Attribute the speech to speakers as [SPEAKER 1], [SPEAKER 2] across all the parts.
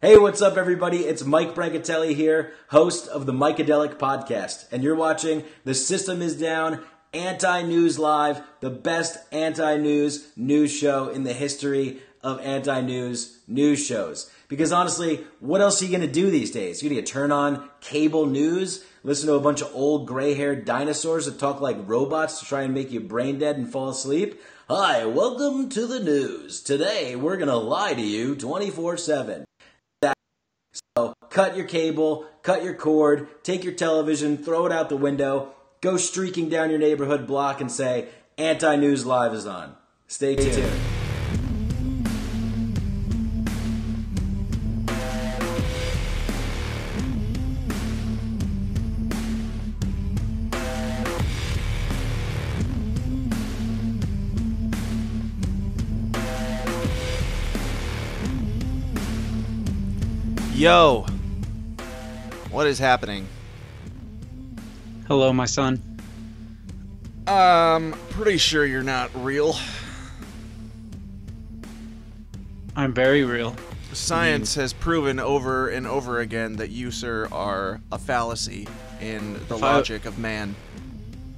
[SPEAKER 1] Hey, what's up, everybody? It's Mike Brancatelli here, host of the Micadelic podcast, and you're watching The System Is Down, AntiNews Live, the best anti-news news show in the history of anti-news news shows. Because honestly, what else are you going to do these days? You're going to turn on cable news, listen to a bunch of old gray-haired dinosaurs that talk like robots to try and make you brain dead and fall asleep? Hi, welcome to the news. Today, we're going to lie to you 24/7. So cut your cable, cut your cord, take your television, throw it out the window, go streaking down your neighborhood block and say, Anti-News Live is on. Stay tuned.
[SPEAKER 2] Yo, what is happening?
[SPEAKER 3] Hello, my son.
[SPEAKER 2] Pretty sure you're not real.
[SPEAKER 3] I'm very real.
[SPEAKER 2] Science has proven over and over again that you, sir, are a fallacy in the logic of man.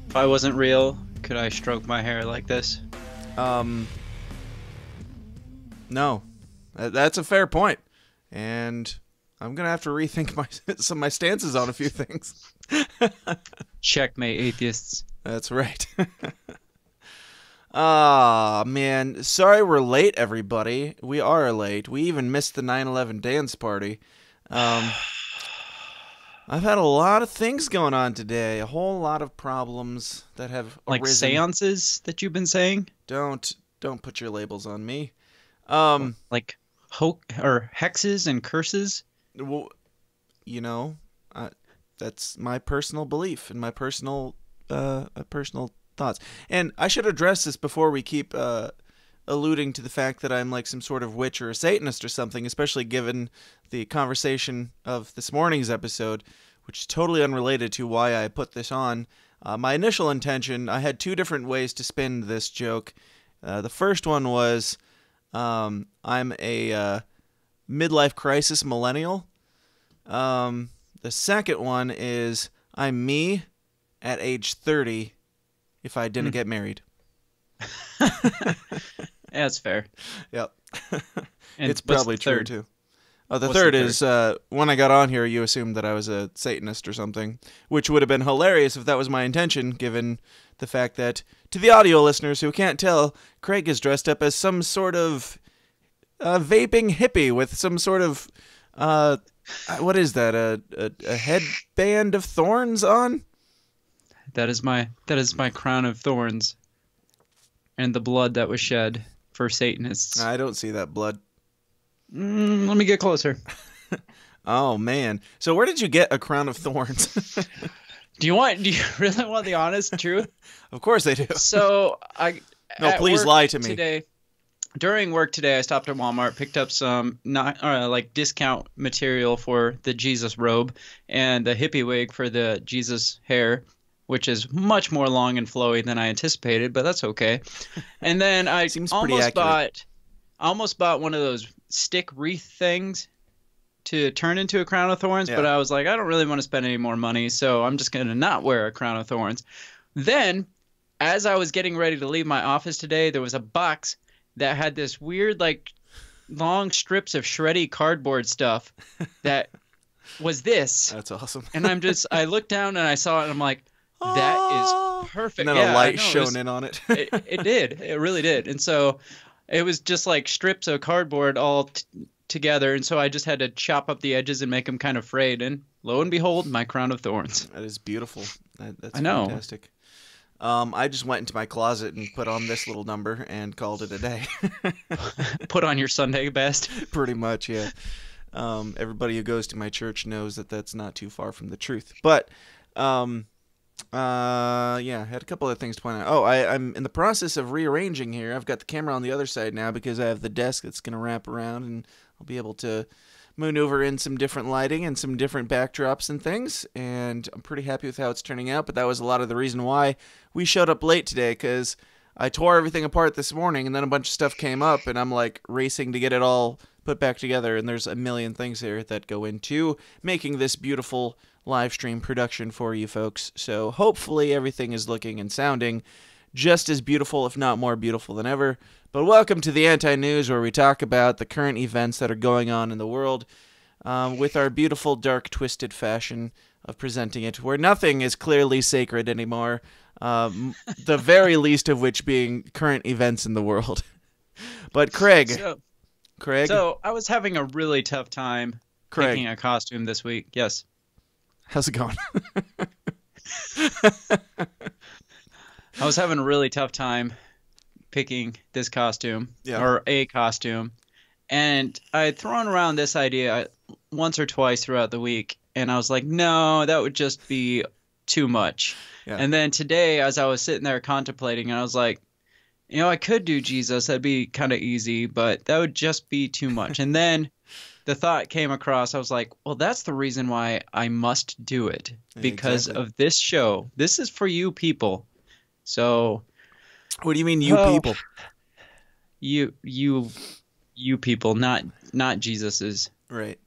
[SPEAKER 3] If I wasn't real, could I stroke my hair like this?
[SPEAKER 2] No. That's a fair point. And I'm gonna have to rethink my stances on a few things.
[SPEAKER 3] Checkmate, atheists.
[SPEAKER 2] That's right. Ah, man. Sorry we're late, everybody. We are late. We even missed the 9/11 dance party. I've had a lot of things going on today. A whole lot of problems that have
[SPEAKER 3] like
[SPEAKER 2] arisen.
[SPEAKER 3] seances that you've been saying?
[SPEAKER 2] Don't put your labels on me.
[SPEAKER 3] Like or hexes and curses?
[SPEAKER 2] Well, you know, that's my personal belief and my personal thoughts. And I should address this before we keep alluding to the fact that I'm like some sort of witch or a Satanist or something, especially given the conversation of this morning's episode, which is totally unrelated to why I put this on. My initial intention, I had two different ways to spin this joke. The first one was I'm a midlife crisis millennial. The second one is I'm me at age 30 if I didn't get married.
[SPEAKER 3] Yeah, that's fair.
[SPEAKER 2] Yep.
[SPEAKER 3] And
[SPEAKER 2] it's probably true
[SPEAKER 3] third?
[SPEAKER 2] too. Oh, the
[SPEAKER 3] What's
[SPEAKER 2] third
[SPEAKER 3] the
[SPEAKER 2] is when I got on here, you assumed that I was a Satanist or something, which would have been hilarious if that was my intention, given the fact that, to the audio listeners who can't tell, Craig is dressed up as some sort of vaping hippie with some sort of, what is that, a headband of thorns on?
[SPEAKER 3] That is my crown of thorns and the blood that was shed for Satanists.
[SPEAKER 2] I don't see that blood.
[SPEAKER 3] Let me get closer.
[SPEAKER 2] Oh, man. So where did you get a crown of thorns?
[SPEAKER 3] Do you really want the honest truth?
[SPEAKER 2] Of course I do.
[SPEAKER 3] So
[SPEAKER 2] No, please lie to me.
[SPEAKER 3] Today, during work today, I stopped at Walmart, picked up some discount material for the Jesus robe and the hippie wig for the Jesus hair, which is much more long and flowy than I anticipated, but that's okay. And then I almost bought one of those stick wreath things to turn into a crown of thorns, but I was like, I don't really want to spend any more money, so I'm just going to not wear a crown of thorns. Then, as I was getting ready to leave my office today, there was a box that had this weird, like, long strips of shreddy cardboard stuff that was this.
[SPEAKER 2] That's awesome.
[SPEAKER 3] And I looked down and I saw it and I'm like, that is perfect.
[SPEAKER 2] And then a light shone in on it.
[SPEAKER 3] It did. It really did. And so it was just like strips of cardboard all together. And so I just had to chop up the edges and make them kind of frayed. And lo and behold, my crown of thorns.
[SPEAKER 2] That is beautiful. That's
[SPEAKER 3] I know.
[SPEAKER 2] Fantastic. I just went into my closet and put on this little number and called it a day.
[SPEAKER 3] Put on your Sunday best.
[SPEAKER 2] Pretty much, yeah. Everybody who goes to my church knows that that's not too far from the truth. But, yeah, I had a couple of things to point out. Oh, I'm in the process of rearranging here. I've got the camera on the other side now because I have the desk that's going to wrap around, and I'll be able to maneuver in some different lighting and some different backdrops and things, and I'm pretty happy with how it's turning out. But that was a lot of the reason why we showed up late today, because I tore everything apart this morning, and then a bunch of stuff came up, and I'm like racing to get it all put back together, and there's a million things here that go into making this beautiful live stream production for you folks. So hopefully everything is looking and sounding just as beautiful, if not more beautiful than ever. But welcome to the Anti-News, where we talk about the current events that are going on in the world with our beautiful, dark, twisted fashion of presenting it, where nothing is clearly sacred anymore, the very least of which being current events in the world. But Craig,
[SPEAKER 3] so I was having a really tough time picking a costume this week. Yes.
[SPEAKER 2] How's it going?
[SPEAKER 3] I was having a really tough time picking this costume or a costume, and I had thrown around this idea once or twice throughout the week, and I was like, no, that would just be too much. Yeah. And then today, as I was sitting there contemplating, I was like, I could do Jesus. That'd be kind of easy, but that would just be too much. And then the thought came across. I was like, well, that's the reason why I must do it, because of this show. This is for you people. So
[SPEAKER 2] what do you mean, you people?
[SPEAKER 3] You people, not Jesus's.
[SPEAKER 2] Right.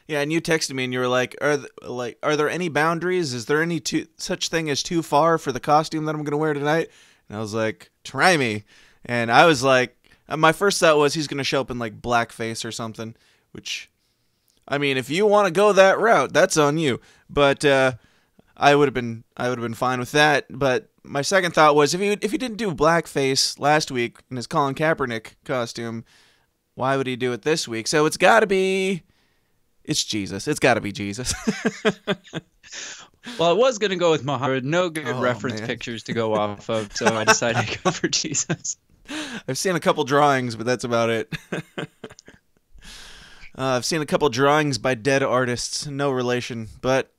[SPEAKER 2] Yeah, and you texted me and you were like, are there any boundaries? Is there any such thing as too far for the costume that I'm going to wear tonight? And I was like, try me. And I was like, my first thought was he's going to show up in like blackface or something, which, I mean, if you want to go that route, that's on you. But I would have been fine with that. But my second thought was if he didn't do blackface last week in his Colin Kaepernick costume, why would he do it this week? So it's Jesus. It's got to be Jesus.
[SPEAKER 3] Well, I was going to go with Muhammad. No good reference pictures to go off of, so I decided to go for Jesus.
[SPEAKER 2] I've seen a couple drawings, but that's about it. I've seen a couple drawings by dead artists. No relation. But,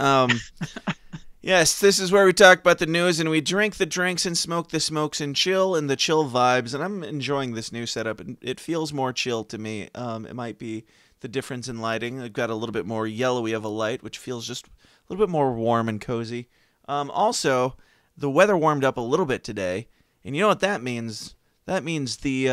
[SPEAKER 2] yes, this is where we talk about the news, and we drink the drinks and smoke the smokes and chill in the chill vibes. And I'm enjoying this new setup. It feels more chill to me. It might be the difference in lighting. I've got a little bit more yellowy of a light, which feels just a little bit more warm and cozy. Also, the weather warmed up a little bit today, and you know what that means? That means the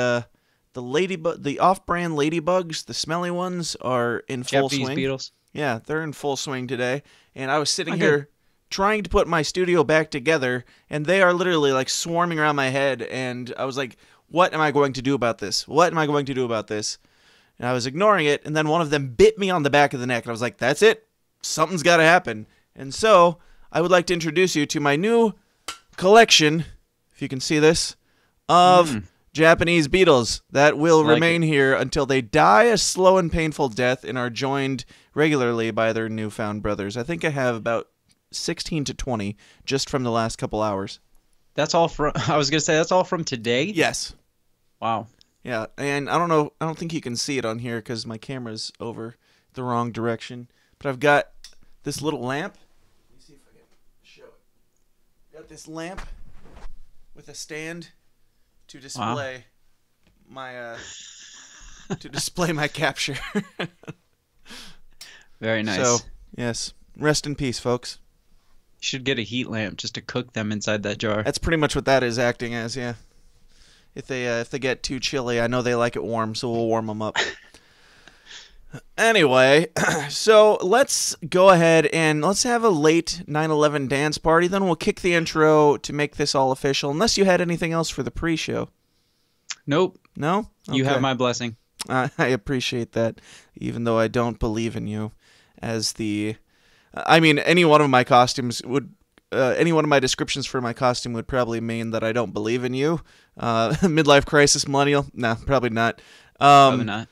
[SPEAKER 2] off-brand ladybugs, the smelly ones, are in full swing.
[SPEAKER 3] Japanese beetles.
[SPEAKER 2] Yeah, they're in full swing today. And I was sitting here trying to put my studio back together, and they are literally like swarming around my head. And I was like, "What am I going to do about this? What am I going to do about this?" And I was ignoring it, and then one of them bit me on the back of the neck, and I was like, "That's it. Something's got to happen." And so I would like to introduce you to my new collection, if you can see this, of Japanese beetles that will remain here until they die a slow and painful death and are joined regularly by their newfound brothers. I think I have about 16 to 20 just from the last couple hours.
[SPEAKER 3] That's all from, I was going to say, that's all from today?
[SPEAKER 2] Yes.
[SPEAKER 3] Wow.
[SPEAKER 2] Yeah, and I don't think you can see it on here because my camera's over the wrong direction. But I've got this little lamp. Let me see if I can show it. Got this lamp with a stand to display my capture.
[SPEAKER 3] Very nice.
[SPEAKER 2] So, yes, rest in peace, folks.
[SPEAKER 3] You should get a heat lamp just to cook them inside that jar.
[SPEAKER 2] That's pretty much what that is acting as, yeah. If they get too chilly, I know they like it warm, so we'll warm them up. Anyway, so let's go ahead and let's have a late 9/11 dance party. Then we'll kick the intro to make this all official. Unless you had anything else for the pre-show.
[SPEAKER 3] Nope.
[SPEAKER 2] No? Okay.
[SPEAKER 3] You have my blessing.
[SPEAKER 2] I appreciate that, even though I don't believe in you as the... I mean, any one of my costumes would... any one of my descriptions for my costume would probably mean that I don't believe in you. Midlife crisis millennial? No, probably not.
[SPEAKER 3] Probably not.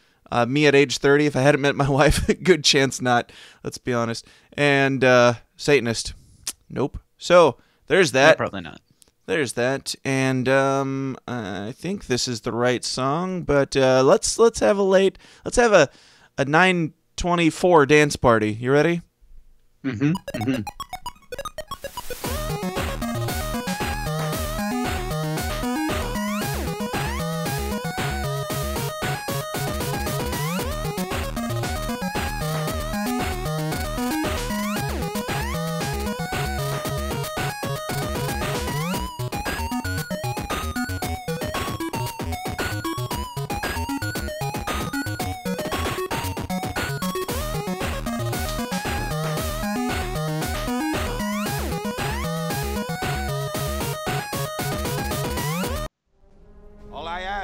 [SPEAKER 2] Me at age 30, if I hadn't met my wife, good chance not, let's be honest. And Satanist? Nope. So, there's that.
[SPEAKER 3] No, probably not.
[SPEAKER 2] There's that. And I think this is the right song, but let's have a 9/24 dance party. You ready?
[SPEAKER 3] Mm-hmm. Mm-hmm.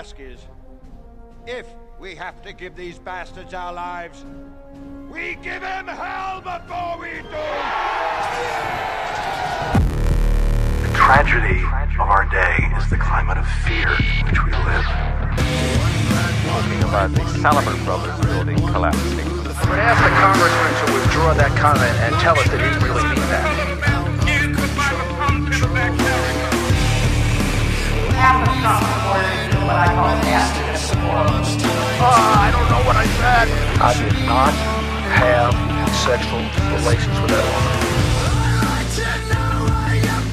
[SPEAKER 4] ask is, if we have to give these bastards our lives, we give them hell before we do!
[SPEAKER 5] The tragedy of our day is the climate of fear in which we live.
[SPEAKER 6] Talking about the Salomon Brothers building collapsing.
[SPEAKER 7] I would ask the congressman to withdraw that comment and tell us that he really means that.
[SPEAKER 8] Half of Trump supporters do what I call nastiness support.
[SPEAKER 7] I don't know what I said. I did not have sexual relations with that woman.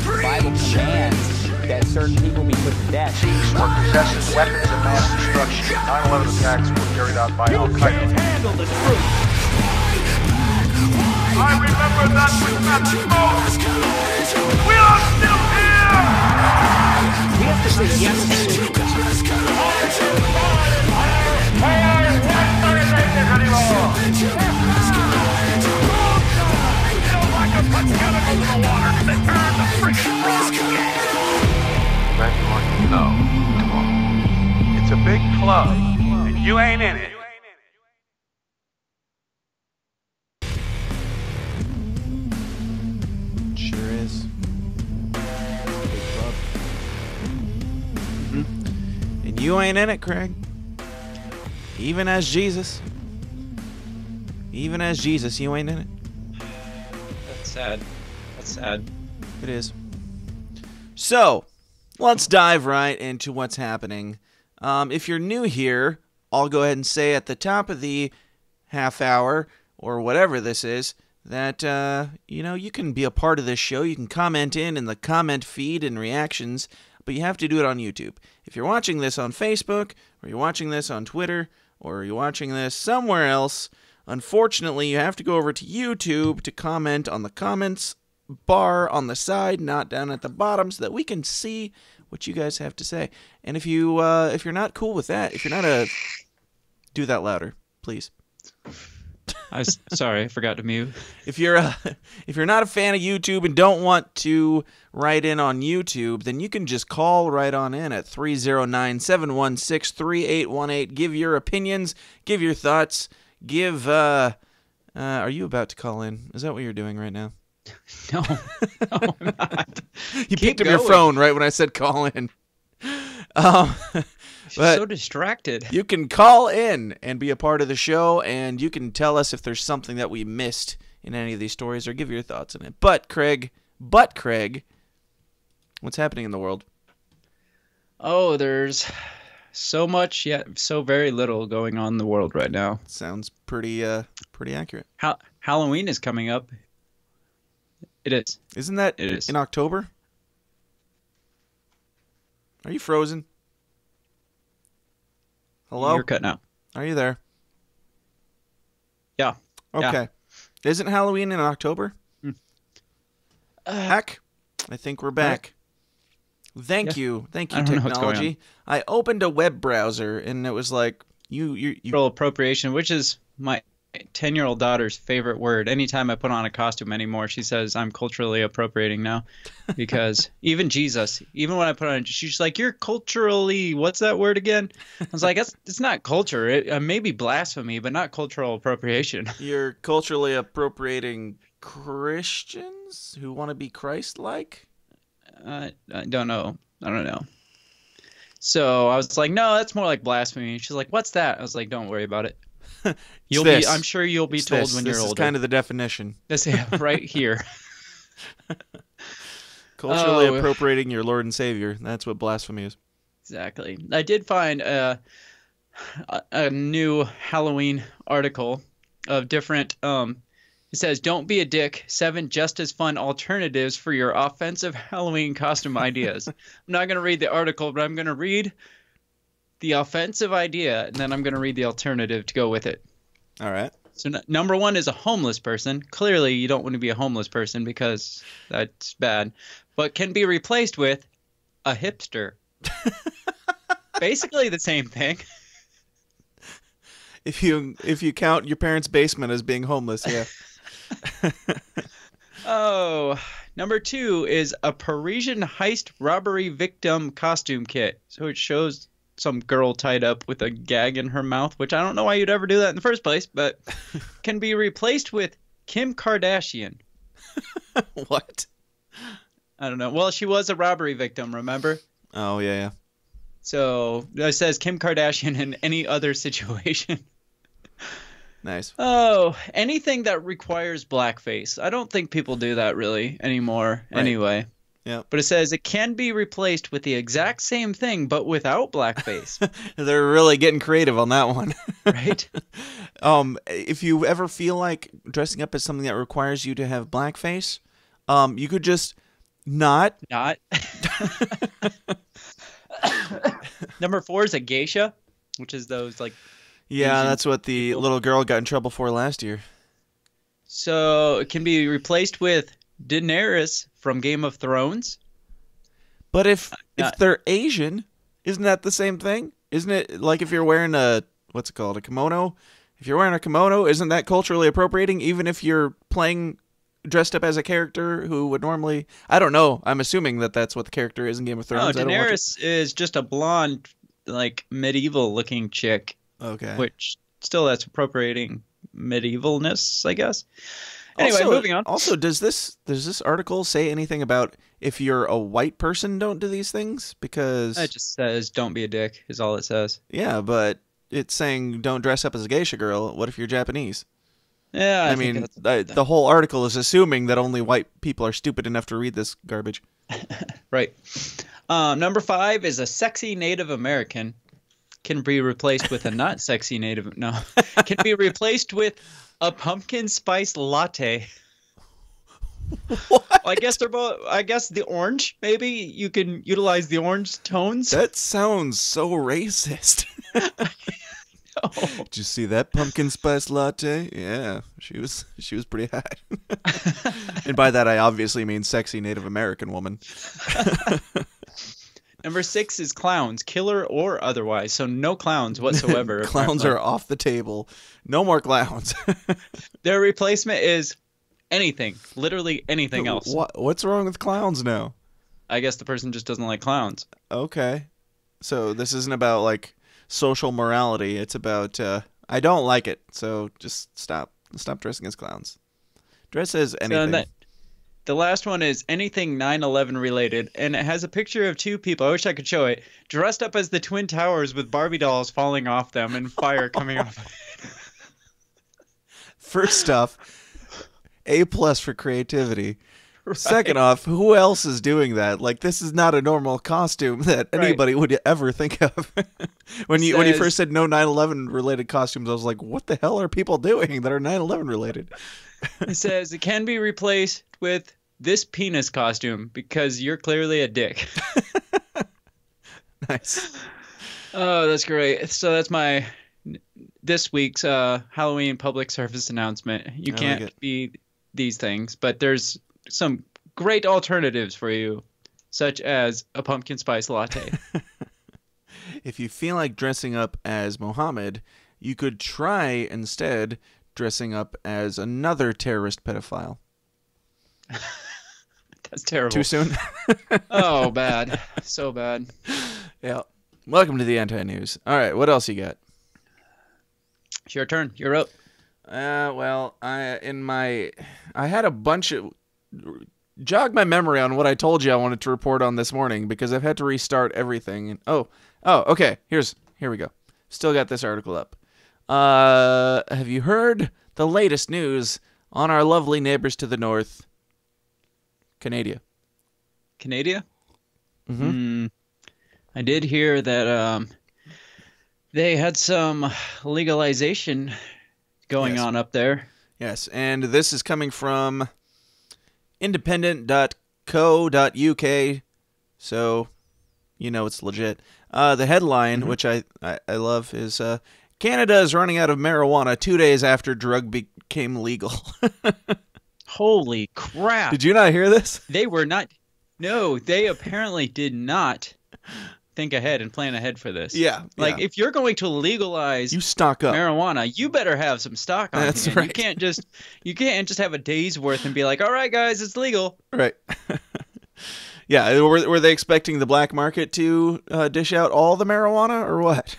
[SPEAKER 9] The Bible commands that certain people be put to death.
[SPEAKER 7] Thieves or possesses weapons of mass destruction. 9/11 attacks were carried out by Al-Qaeda.
[SPEAKER 4] Handle the truth!
[SPEAKER 6] I remember that with that smoke. We are still here!
[SPEAKER 9] We have to say yes to
[SPEAKER 6] No. It's a big club, and you ain't in it.
[SPEAKER 2] Sure is. Big club. And you ain't in it, Craig. Even as Jesus. Even as Jesus, you ain't in it.
[SPEAKER 3] That's sad. That's sad.
[SPEAKER 2] It is. So, let's dive right into what's happening. If you're new here, I'll go ahead and say at the top of the half hour, or whatever this is, that, you can be a part of this show. You can comment in the comment feed and reactions, but you have to do it on YouTube. If you're watching this on Facebook, or you're watching this on Twitter, or you're watching this somewhere else, unfortunately, you have to go over to YouTube to comment on the comments bar on the side, not down at the bottom, so that we can see what you guys have to say. And if you're not cool with that, if you're not do that louder, please.
[SPEAKER 3] Sorry, I forgot to mute.
[SPEAKER 2] If you're not a fan of YouTube and don't want to write in on YouTube, then you can just call right on in at 309-716-3818. Give your opinions, give your thoughts, give are you about to call in? Is that what you're doing right now?
[SPEAKER 3] No, I'm not.
[SPEAKER 2] You picked up your phone right when I said call in.
[SPEAKER 3] She's so distracted.
[SPEAKER 2] You can call in and be a part of the show, and you can tell us if there's something that we missed in any of these stories, or give your thoughts on it. But Craig, what's happening in the world?
[SPEAKER 3] Oh, there's so much, yet so very little going on in the world right now.
[SPEAKER 2] Sounds pretty accurate.
[SPEAKER 3] Halloween is coming up. It is.
[SPEAKER 2] Isn't that in October? Are you frozen? Hello?
[SPEAKER 3] You're cutting out.
[SPEAKER 2] Are you there?
[SPEAKER 3] Yeah.
[SPEAKER 2] Okay. Yeah. Isn't Halloween in October? Heck, I think we're back. Thank you, technology. I opened a web browser and it was like you
[SPEAKER 3] cultural appropriation, which is my 10-year-old daughter's favorite word. Anytime I put on a costume anymore, she says I'm culturally appropriating now, because even Jesus, even when I put on, she's like, "You're culturally, what's that word again?" I was like, "It's not culture. It may be blasphemy, but not cultural appropriation."
[SPEAKER 2] You're culturally appropriating Christians who want to be Christ-like?
[SPEAKER 3] I don't know. I don't know. So I was like, "No, that's more like blasphemy." She's like, "What's that?" I was like, "Don't worry about it. I'm sure you'll be told when you're older."
[SPEAKER 2] This is kind of the definition.
[SPEAKER 3] This right here.
[SPEAKER 2] Culturally appropriating your Lord and Savior. That's what blasphemy is.
[SPEAKER 3] Exactly. I did find a new Halloween article of different. It says, "Don't be a dick. 7 just as fun alternatives for your offensive Halloween costume ideas." I'm not going to read the article, but I'm going to read the offensive idea, and then I'm going to read the alternative to go with it.
[SPEAKER 2] All right.
[SPEAKER 3] So number 1 is a homeless person. Clearly, you don't want to be a homeless person because that's bad, but can be replaced with a hipster. Basically the same thing.
[SPEAKER 2] If you count your parents' basement as being homeless, yeah.
[SPEAKER 3] Oh, number 2 is a Parisian heist robbery victim costume kit. So it shows some girl tied up with a gag in her mouth, which I don't know why you'd ever do that in the first place, but can be replaced with Kim Kardashian.
[SPEAKER 2] What?
[SPEAKER 3] I don't know. Well, she was a robbery victim, remember?
[SPEAKER 2] Oh, yeah.
[SPEAKER 3] So it says Kim Kardashian in any other situation.
[SPEAKER 2] Nice.
[SPEAKER 3] Oh, anything that requires blackface. I don't think people do that really anymore anyway.
[SPEAKER 2] Yeah.
[SPEAKER 3] But it says it can be replaced with the exact same thing, but without blackface.
[SPEAKER 2] They're really getting creative on that one.
[SPEAKER 3] Right?
[SPEAKER 2] If you ever feel like dressing up as something that requires you to have blackface, you could just not.
[SPEAKER 3] Number 4 is a geisha, which is those like.
[SPEAKER 2] Yeah,
[SPEAKER 3] Asian
[SPEAKER 2] that's what the little girl got in trouble for last year.
[SPEAKER 3] So it can be replaced with Daenerys from Game of Thrones.
[SPEAKER 2] But if they're Asian, isn't that the same thing? Isn't it like if you're wearing a kimono? If you're wearing a kimono, isn't that culturally appropriating? Even if you're playing dressed up as a character who would normally, I don't know. I'm assuming that that's what the character is in Game of Thrones.
[SPEAKER 3] No, Daenerys is just a blonde, like medieval-looking chick.
[SPEAKER 2] Okay.
[SPEAKER 3] Which still that's appropriating medievalness, I guess. Anyway, moving on.
[SPEAKER 2] Also, does this article say anything about if you're a white person don't do these things? Because
[SPEAKER 3] it just says don't be a dick is all it says.
[SPEAKER 2] Yeah, but it's saying don't dress up as a geisha girl. What if you're Japanese?
[SPEAKER 3] Yeah,
[SPEAKER 2] I mean, the whole article is assuming that only white people are stupid enough to read this garbage.
[SPEAKER 3] Right. Number 5 is a sexy Native American. Can be replaced with a not sexy Native. No, can be replaced with a pumpkin spice latte.
[SPEAKER 2] What?
[SPEAKER 3] I guess they're both. I guess the orange. Maybe you can utilize the orange tones.
[SPEAKER 2] That sounds so racist.
[SPEAKER 3] No.
[SPEAKER 2] Did you see that pumpkin spice latte? Yeah, she was pretty hot. And by that, I obviously mean sexy Native American woman.
[SPEAKER 3] Number 6 is clowns, killer or otherwise. So no clowns whatsoever.
[SPEAKER 2] Clowns are off the table. No more clowns.
[SPEAKER 3] Their replacement is anything, literally anything else.
[SPEAKER 2] What's wrong with clowns now?
[SPEAKER 3] I guess the person just doesn't like clowns.
[SPEAKER 2] Okay. So this isn't about like social morality. It's about I don't like it. So just stop dressing as clowns. Dress as anything.
[SPEAKER 3] So the last one is anything 9/11 related, and it has a picture of 2 people. I wish I could show it. Dressed up as the Twin Towers with Barbie dolls falling off them and fire coming off.
[SPEAKER 2] First off, A+ for creativity. Right. Second off, who else is doing that? Like, this is not a normal costume that anybody would ever think of. When you first said no 9/11 related costumes, I was like, what the hell are people doing that are 9/11 related?
[SPEAKER 3] It says it can be replaced with this penis costume because you're clearly a dick.
[SPEAKER 2] Nice.
[SPEAKER 3] Oh, that's great. So that's this week's Halloween public service announcement. You can't be these things, but there's some great alternatives for you, such as a pumpkin spice latte.
[SPEAKER 2] If you feel like dressing up as Mohammed, you could try instead dressing up as another terrorist pedophile.
[SPEAKER 3] That's terrible.
[SPEAKER 2] Too soon?
[SPEAKER 3] Oh, bad. So bad.
[SPEAKER 2] Yeah. Welcome to the Anti-News. All right, what else you got?
[SPEAKER 3] It's your turn. You're up.
[SPEAKER 2] Well, I had a bunch of... Jog my memory on what I told you I wanted to report on this morning because I've had to restart everything. Oh, okay. Here we go. Still got this article up. Have you heard the latest news on our lovely neighbors to the north, Canada?
[SPEAKER 3] Canada?
[SPEAKER 2] Mm-hmm.
[SPEAKER 3] I did hear that they had some legalization going on up there.
[SPEAKER 2] Yes, and this is coming from independent.co.uk, so you know it's legit. The headline, which I love, is Canada is running out of marijuana 2 days after drug became legal.
[SPEAKER 3] Holy crap.
[SPEAKER 2] Did you not hear this?
[SPEAKER 3] They were not. No, they apparently did not think ahead and plan ahead for this.
[SPEAKER 2] Yeah.
[SPEAKER 3] Like, if you're going to legalize
[SPEAKER 2] you stock up
[SPEAKER 3] marijuana, you better have some stock on
[SPEAKER 2] That's
[SPEAKER 3] hand.
[SPEAKER 2] Right.
[SPEAKER 3] You can't just have a day's worth and be like, all right, guys, it's legal.
[SPEAKER 2] Right. Yeah, were they expecting the black market to dish out all the marijuana or what?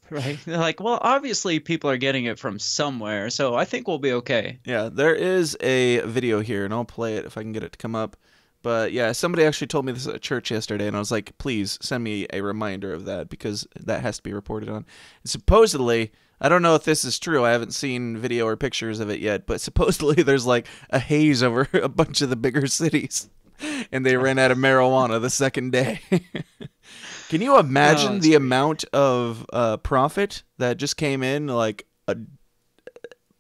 [SPEAKER 3] Right. They're like, well, obviously people are getting it from somewhere, so I think we'll be okay.
[SPEAKER 2] Yeah, there is a video here, and I'll play it if I can get it to come up. But yeah, somebody actually told me this at church yesterday, and I was like, please send me a reminder of that, because that has to be reported on. And supposedly, I don't know if this is true, I haven't seen video or pictures of it yet, but supposedly there's like a haze over a bunch of the bigger cities, and they ran out of marijuana the second day. Can you imagine the amount of profit that just came in like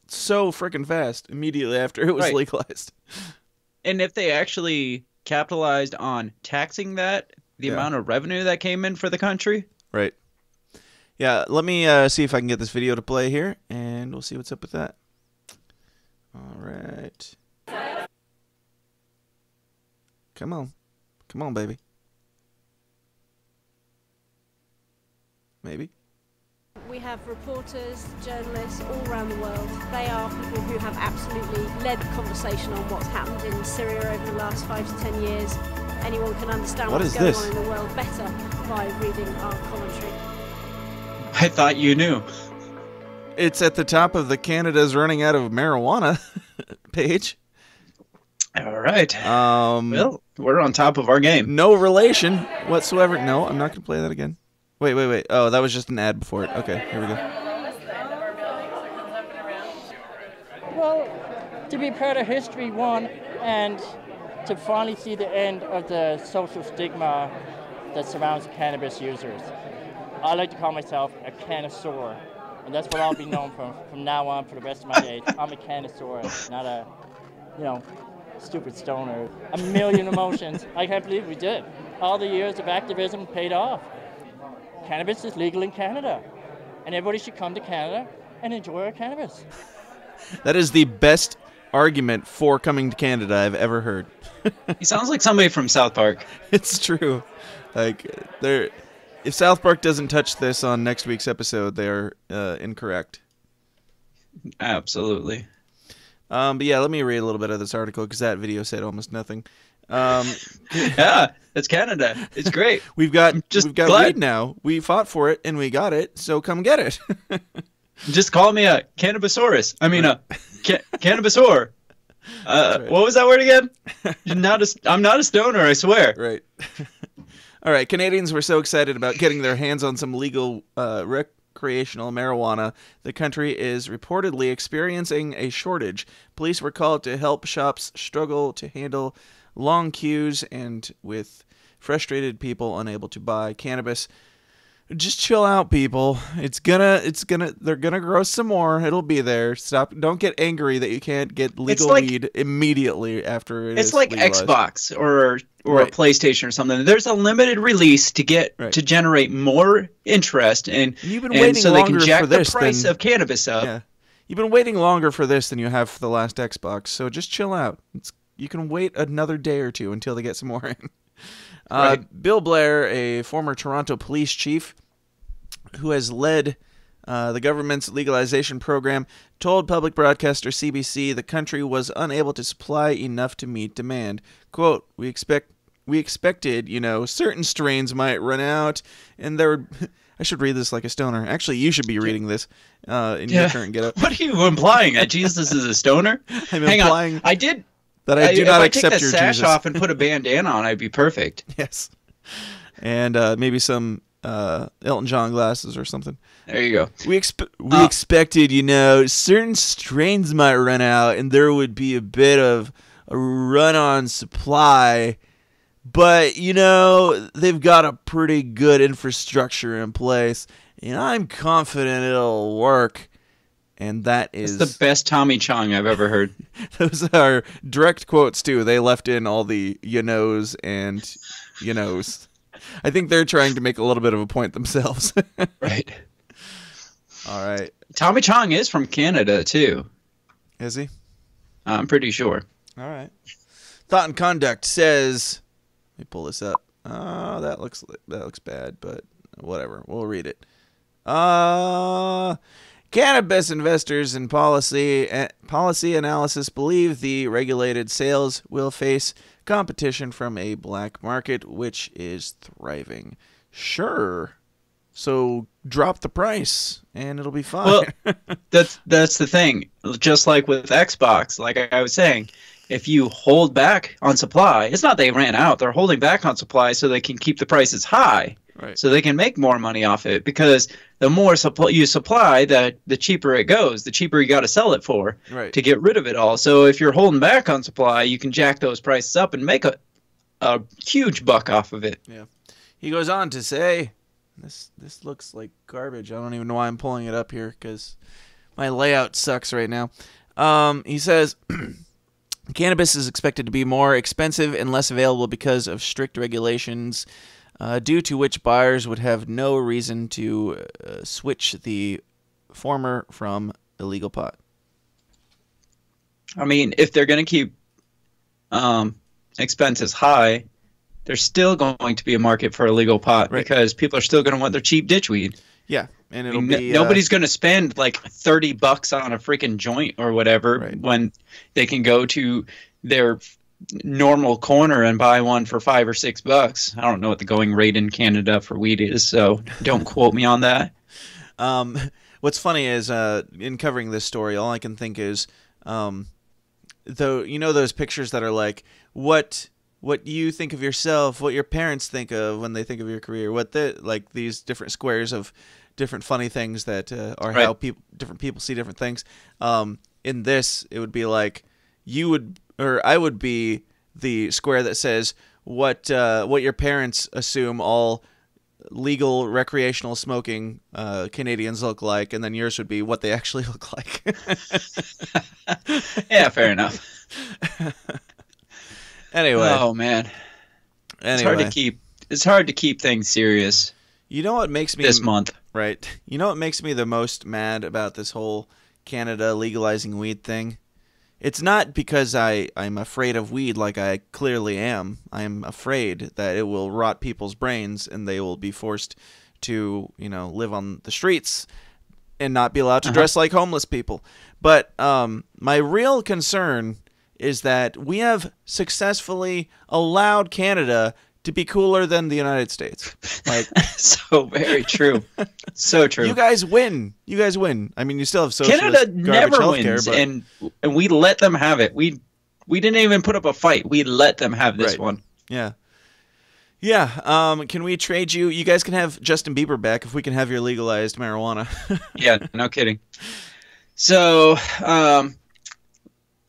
[SPEAKER 2] so freaking fast immediately after it was legalized?
[SPEAKER 3] And if they actually capitalized on taxing that, the amount of revenue that came in for the country.
[SPEAKER 2] Right. Yeah, let me see if I can get this video to play here, and we'll see what's up with that. All right. Come on. Come on, baby. Maybe.
[SPEAKER 10] We have reporters, journalists all around the world. They are people who have absolutely led the conversation on what's happened in Syria over the last 5 to 10 years. Anyone can understand what's going on in the world better by reading our commentary.
[SPEAKER 3] I thought you knew.
[SPEAKER 2] It's at the top of the Canada's running out of marijuana page.
[SPEAKER 3] All right. Well, we're on top of our game.
[SPEAKER 2] No relation whatsoever. No, I'm not going to play that again. Wait. Oh, that was just an ad before it. Okay, here we go.
[SPEAKER 11] Well, to be part of history, one, and to finally see the end of the social stigma that surrounds cannabis users. I like to call myself a connoisseur, and that's what I'll be known from now on for the rest of my days. I'm a connoisseur, not a, stupid stoner. A million emotions. I can't believe we did. All the years of activism paid off. Cannabis is legal in Canada, and everybody should come to Canada and enjoy our cannabis.
[SPEAKER 2] That is the best argument for coming to Canada I've ever heard.
[SPEAKER 3] He sounds like somebody from South Park.
[SPEAKER 2] It's true. Like, if South Park doesn't touch this on next week's episode, they're incorrect.
[SPEAKER 3] Absolutely.
[SPEAKER 2] But yeah, let me read a little bit of this article, because that video said almost nothing.
[SPEAKER 3] Yeah, it's Canada. It's great.
[SPEAKER 2] we've got weed now. We fought for it and we got it, so come get it.
[SPEAKER 3] Just call me a cannabisaurus. I mean, a cannabisaur. Right. What was that word again? I'm not a stoner, I swear.
[SPEAKER 2] Right. All right. Canadians were so excited about getting their hands on some legal recreational marijuana. The country is reportedly experiencing a shortage. Police were called to help shops struggle to handle long queues and with frustrated people unable to buy cannabis. Just chill out, people. They're gonna grow some more. It'll be there. Stop. Don't get angry that you can't get legal weed immediately after it is
[SPEAKER 3] It's like
[SPEAKER 2] legalized.
[SPEAKER 3] Xbox or a PlayStation or something. There's a limited release to get to generate more interest and
[SPEAKER 2] you've been waiting
[SPEAKER 3] so
[SPEAKER 2] longer
[SPEAKER 3] they can jack
[SPEAKER 2] for this
[SPEAKER 3] the price of cannabis up.
[SPEAKER 2] Yeah. You've been waiting longer for this than you have for the last Xbox, so just chill out. You can wait another day or two until they get some more in. Bill Blair, a former Toronto police chief who has led the government's legalization program, told public broadcaster CBC the country was unable to supply enough to meet demand. Quote, we expected, certain strains might run out, and there would... I should read this like a stoner. Actually, you should be reading this in your current getup.
[SPEAKER 3] What are you implying? That Jesus is a stoner?
[SPEAKER 2] I'm implying...
[SPEAKER 3] I did...
[SPEAKER 2] That I do not accept your Jesus.
[SPEAKER 3] If I take that sash off and put a bandana on, I'd be perfect.
[SPEAKER 2] Yes. And maybe some Elton John glasses or something.
[SPEAKER 3] There you go.
[SPEAKER 2] We expected, certain strains might run out and there would be a bit of a run on supply. But, they've got a pretty good infrastructure in place. And I'm confident it'll work. And that is...
[SPEAKER 3] It's the best Tommy Chong I've ever heard.
[SPEAKER 2] Those are direct quotes, too. They left in all the you-knows and you-knows. I think they're trying to make a little bit of a point themselves.
[SPEAKER 3] Right.
[SPEAKER 2] All right.
[SPEAKER 3] Tommy Chong is from Canada, too.
[SPEAKER 2] Is he?
[SPEAKER 3] I'm pretty sure.
[SPEAKER 2] All right. Thought and Conduct says... Let me pull this up. That looks bad, but whatever. We'll read it. Cannabis investors and policy analysis believe the regulated sales will face competition from a black market, which is thriving. Sure. So drop the price, and it'll be fine.
[SPEAKER 3] Well, that's the thing. Just like with Xbox, like I was saying, if you hold back on supply, it's not they ran out. They're holding back on supply so they can keep the prices high,
[SPEAKER 2] right?
[SPEAKER 3] So they can make more money off it. Because the more you supply, the cheaper it goes. The cheaper you got to sell it for,
[SPEAKER 2] right,
[SPEAKER 3] to get rid of it all. So if you're holding back on supply, you can jack those prices up and make a huge buck off of it.
[SPEAKER 2] Yeah. He goes on to say, this looks like garbage. I don't even know why I'm pulling it up here because my layout sucks right now. He says, cannabis is expected to be more expensive and less available because of strict regulations, due to which buyers would have no reason to switch the former from illegal pot.
[SPEAKER 3] I mean, if they're going to keep expenses high, there's still going to be a market for illegal pot, right? Because people are still going to want their cheap ditch weed.
[SPEAKER 2] Yeah, and it'll be
[SPEAKER 3] nobody's going to spend like $30 on a freaking joint or whatever, right, when they can go to their normal corner and buy one for $5 or $6. I don't know what the going rate in Canada for weed is, so don't quote me on that.
[SPEAKER 2] What's funny is in covering this story, all I can think is, though, you know those pictures that are like what you think of yourself, what your parents think of when they think of your career, like these different squares of different funny things that are right, how different people see different things. In this, it would be like I would be the square that says what your parents assume all legal recreational smoking Canadians look like, and then yours would be what they actually look like.
[SPEAKER 3] Yeah, fair enough.
[SPEAKER 2] Anyway.
[SPEAKER 3] Oh man.
[SPEAKER 2] Anyway.
[SPEAKER 3] It's hard to keep things serious.
[SPEAKER 2] You know what makes me
[SPEAKER 3] this month?
[SPEAKER 2] Right. You know what makes me the most mad about this whole Canada legalizing weed thing? It's not because I'm afraid of weed like I clearly am. I'm afraid that it will rot people's brains and they will be forced to, live on the streets and not be allowed to dress like homeless people. But my real concern is that we have successfully allowed Canada to be cooler than the United States. Like,
[SPEAKER 3] so very true. So true.
[SPEAKER 2] You guys win. I mean, you still have socialist
[SPEAKER 3] Canada never
[SPEAKER 2] healthcare,
[SPEAKER 3] wins, and we let them have it. We didn't even put up a fight. We let them have this one.
[SPEAKER 2] Yeah. Yeah. Can we trade you? You guys can have Justin Bieber back if we can have your legalized marijuana.
[SPEAKER 3] Yeah, no kidding. So,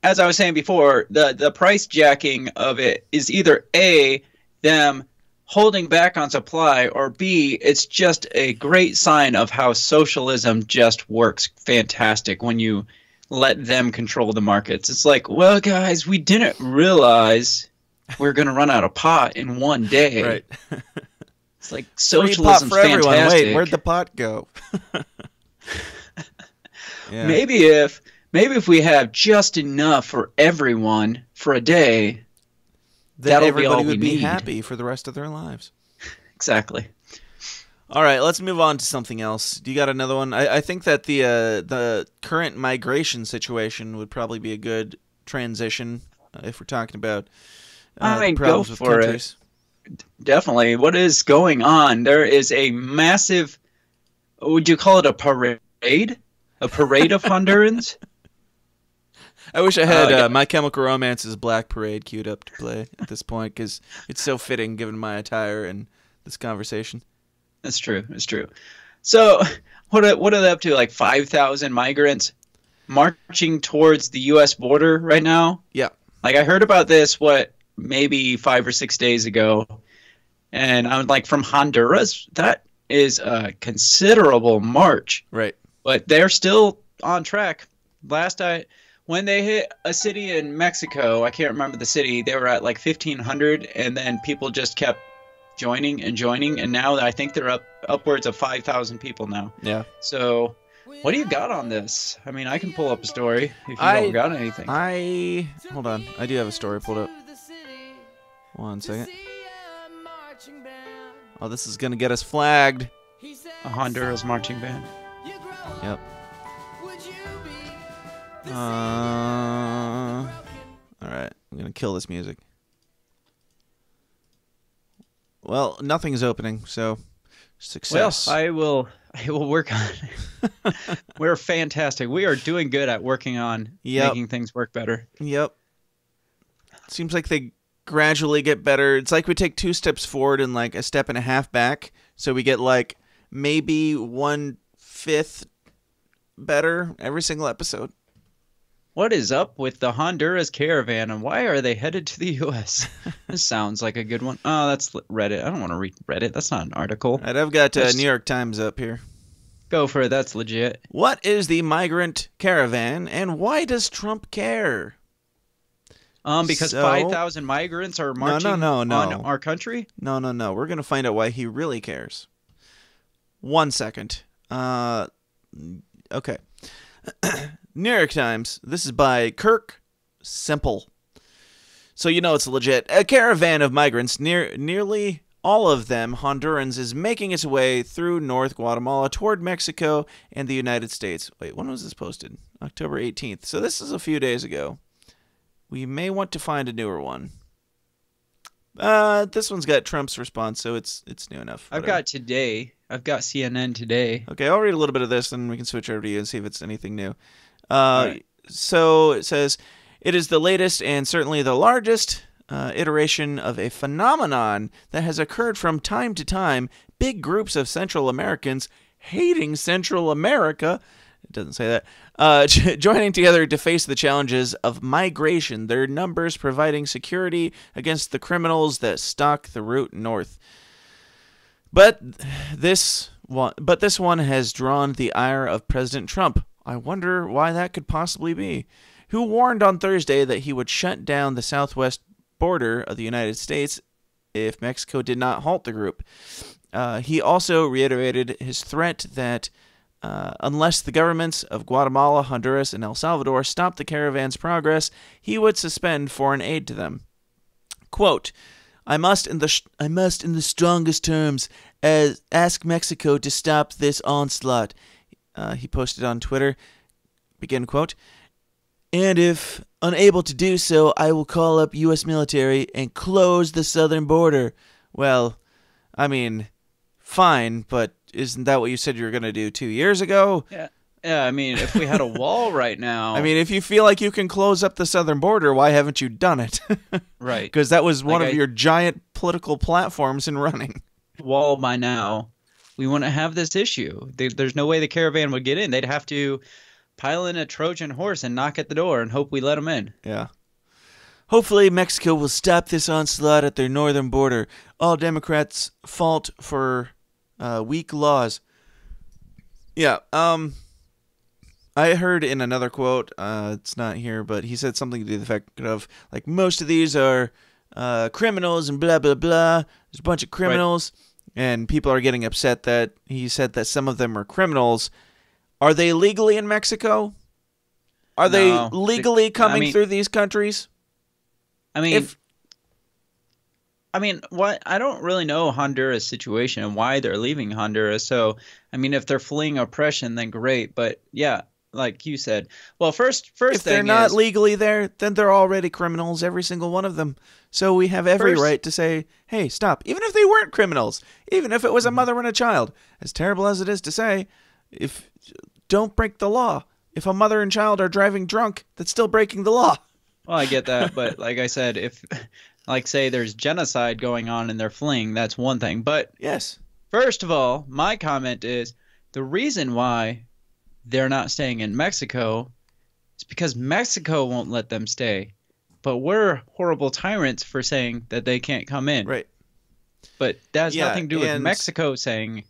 [SPEAKER 3] as I was saying before, the price jacking of it is either A, them holding back on supply, or B, it's just a great sign of how socialism just works fantastic when you let them control the markets. It's like, well, guys, we didn't realize we're going to run out of pot in one day.
[SPEAKER 2] Right.
[SPEAKER 3] It's like socialism's
[SPEAKER 2] for
[SPEAKER 3] fantastic.
[SPEAKER 2] Everyone. Wait, where'd the pot go?
[SPEAKER 3] Yeah. Maybe if we have just enough for everyone for a day,
[SPEAKER 2] then everybody would be happy for the rest of their lives.
[SPEAKER 3] Exactly.
[SPEAKER 2] All right, let's move on to something else. Do you got another one? I think that the current migration situation would probably be a good transition if we're talking about problems with countries.
[SPEAKER 3] Definitely. What is going on? There is a massive, would you call it a parade? A parade of Hondurans?
[SPEAKER 2] I wish I had My Chemical Romance's Black Parade queued up to play at this point, because it's so fitting given my attire and this conversation.
[SPEAKER 3] That's true. It's true. So what are they up to? Like 5,000 migrants marching towards the U.S. border right now?
[SPEAKER 2] Yeah.
[SPEAKER 3] Like I heard about this, maybe 5 or 6 days ago. And I'm like, from Honduras? That is a considerable march.
[SPEAKER 2] Right.
[SPEAKER 3] But they're still on track. When they hit a city in Mexico, I can't remember the city, they were at like 1,500, and then people just kept joining, and now I think they're upwards of 5,000 people now.
[SPEAKER 2] Yeah.
[SPEAKER 3] So, what do you got on this? I mean, I can pull up a story if you don't got anything.
[SPEAKER 2] Hold on, I do have a story pulled up. 1 second. Oh, this is gonna get us flagged.
[SPEAKER 3] A Honduras marching band.
[SPEAKER 2] Yep. All right, I'm gonna kill this music. Well, nothing's opening, so success.
[SPEAKER 3] Well, I will work on it. We're fantastic. We are doing good at working on making things work better.
[SPEAKER 2] Yep. Seems like they gradually get better. It's like we take 2 steps forward and like a step and a half back, so we get like maybe 1/5 better every single episode.
[SPEAKER 3] What is up with the Honduras caravan, and why are they headed to the U.S.? This sounds like a good one. Oh, that's Reddit. I don't want to read Reddit. That's not an article.
[SPEAKER 2] All right, I've got New York Times up here.
[SPEAKER 3] Go for it. That's legit.
[SPEAKER 2] What is the migrant caravan, and why does Trump care?
[SPEAKER 3] Because 5,000 migrants are marching on our country?
[SPEAKER 2] No. We're going to find out why he really cares. 1 second. Okay. New York Times. This is by Kirk Simple. So you know it's legit. A caravan of migrants, nearly all of them Hondurans, is making its way through North Guatemala toward Mexico and the United States. Wait, when was this posted? October 18th. So this is a few days ago. We may want to find a newer one. This one's got Trump's response, so it's new enough.
[SPEAKER 3] I've got today. I've got CNN today.
[SPEAKER 2] Okay, I'll read a little bit of this, and we can switch over to you and see if it's anything new.
[SPEAKER 3] Right.
[SPEAKER 2] So it says, it is the latest and certainly the largest iteration of a phenomenon that has occurred from time to time. Big groups of Central Americans hating Central America, it doesn't say that, joining together to face the challenges of migration, their numbers providing security against the criminals that stalk the route north. But this one has drawn the ire of President Trump. I wonder why that could possibly be. Who warned on Thursday that he would shut down the southwest border of the United States if Mexico did not halt the group. He also reiterated his threat that unless the governments of Guatemala, Honduras, and El Salvador stop the caravan's progress, he would suspend foreign aid to them. Quote, I must in the strongest terms ask Mexico to stop this onslaught. He posted on Twitter, begin quote, and if unable to do so, I will call up U.S. military and close the southern border. Well, I mean, fine, but isn't that what you said you were going to do 2 years ago?
[SPEAKER 3] Yeah, I mean, if we had a wall right now...
[SPEAKER 2] I mean, if you feel like you can close up the southern border, why haven't you done it?
[SPEAKER 3] Right.
[SPEAKER 2] Because that was one of your giant political platforms in running.
[SPEAKER 3] Wall by now, we wouldn't have this issue. There's no way the caravan would get in. They'd have to pile in a Trojan horse and knock at the door and hope we let them in.
[SPEAKER 2] Yeah. Hopefully Mexico will stop this onslaught at their northern border. All Democrats' fault for weak laws. Yeah, I heard in another quote, it's not here, but he said something to the effect of, like, most of these are criminals and blah, blah, blah. There's a bunch of criminals, right. And people are getting upset that he said that some of them are criminals. Are they legally in Mexico? Are they legally coming through these countries?
[SPEAKER 3] I mean, what? I don't really know Honduras' situation and why they're leaving Honduras. So, I mean, if they're fleeing oppression, then great. But yeah, like you said, well, first
[SPEAKER 2] if they're not legally there, then they're already criminals, every single one of them. So we have every right to say, hey, stop. Even if they weren't criminals, even if it was a mother and a child, as terrible as it is to say, don't break the law. If a mother and child are driving drunk, that's still breaking the law.
[SPEAKER 3] Well, I get that, but like I said, if, like, say there's genocide going on and they're fleeing, that's one thing. But
[SPEAKER 2] yes,
[SPEAKER 3] first of all, my comment is the reason why they're not staying in Mexico is because Mexico won't let them stay. But we're horrible tyrants for saying that they can't come in.
[SPEAKER 2] Right.
[SPEAKER 3] But that has nothing to do with Mexico saying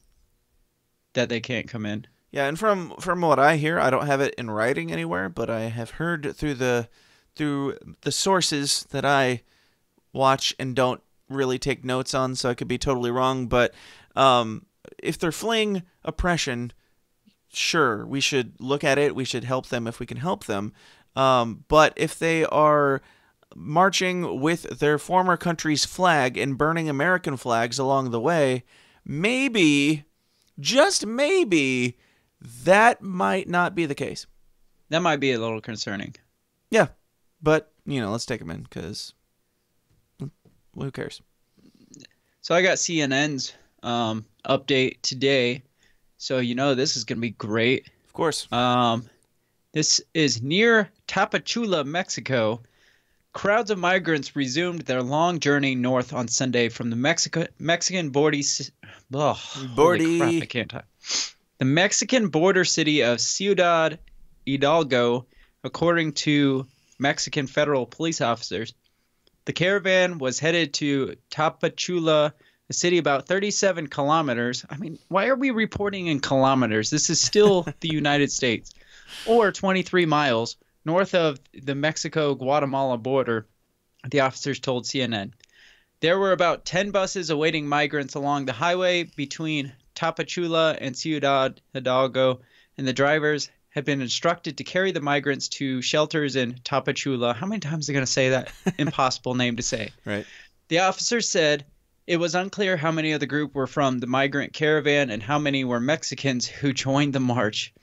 [SPEAKER 3] that they can't come in.
[SPEAKER 2] Yeah, and from what I hear, I don't have it in writing anywhere, but I have heard through the sources that I watch and don't really take notes on, so I could be totally wrong. But if they're fleeing oppression, sure, we should look at it. We should help them if we can help them. But if they are marching with their former country's flag and burning American flags along the way, maybe, just maybe, that might not be the case.
[SPEAKER 3] That might be a little concerning.
[SPEAKER 2] Yeah, but, let's take them in because who cares?
[SPEAKER 3] So I got CNN's update today. So, this is going to be great.
[SPEAKER 2] Of course.
[SPEAKER 3] This is near Tapachula, Mexico. Crowds of migrants resumed their long journey north on Sunday from the Mexican border. Holy crap, I can't talk. The Mexican border city of Ciudad Hidalgo, according to Mexican federal police officers. The caravan was headed to Tapachula, a city about 37 kilometers. I mean, why are we reporting in kilometers? This is still the United States. Or 23 miles north of the Mexico-Guatemala border, the officers told CNN. There were about 10 buses awaiting migrants along the highway between Tapachula and Ciudad Hidalgo, and the drivers had been instructed to carry the migrants to shelters in Tapachula. How many times are they going to say that impossible name to say?
[SPEAKER 2] Right.
[SPEAKER 3] The officers said it was unclear how many of the group were from the migrant caravan and how many were Mexicans who joined the march.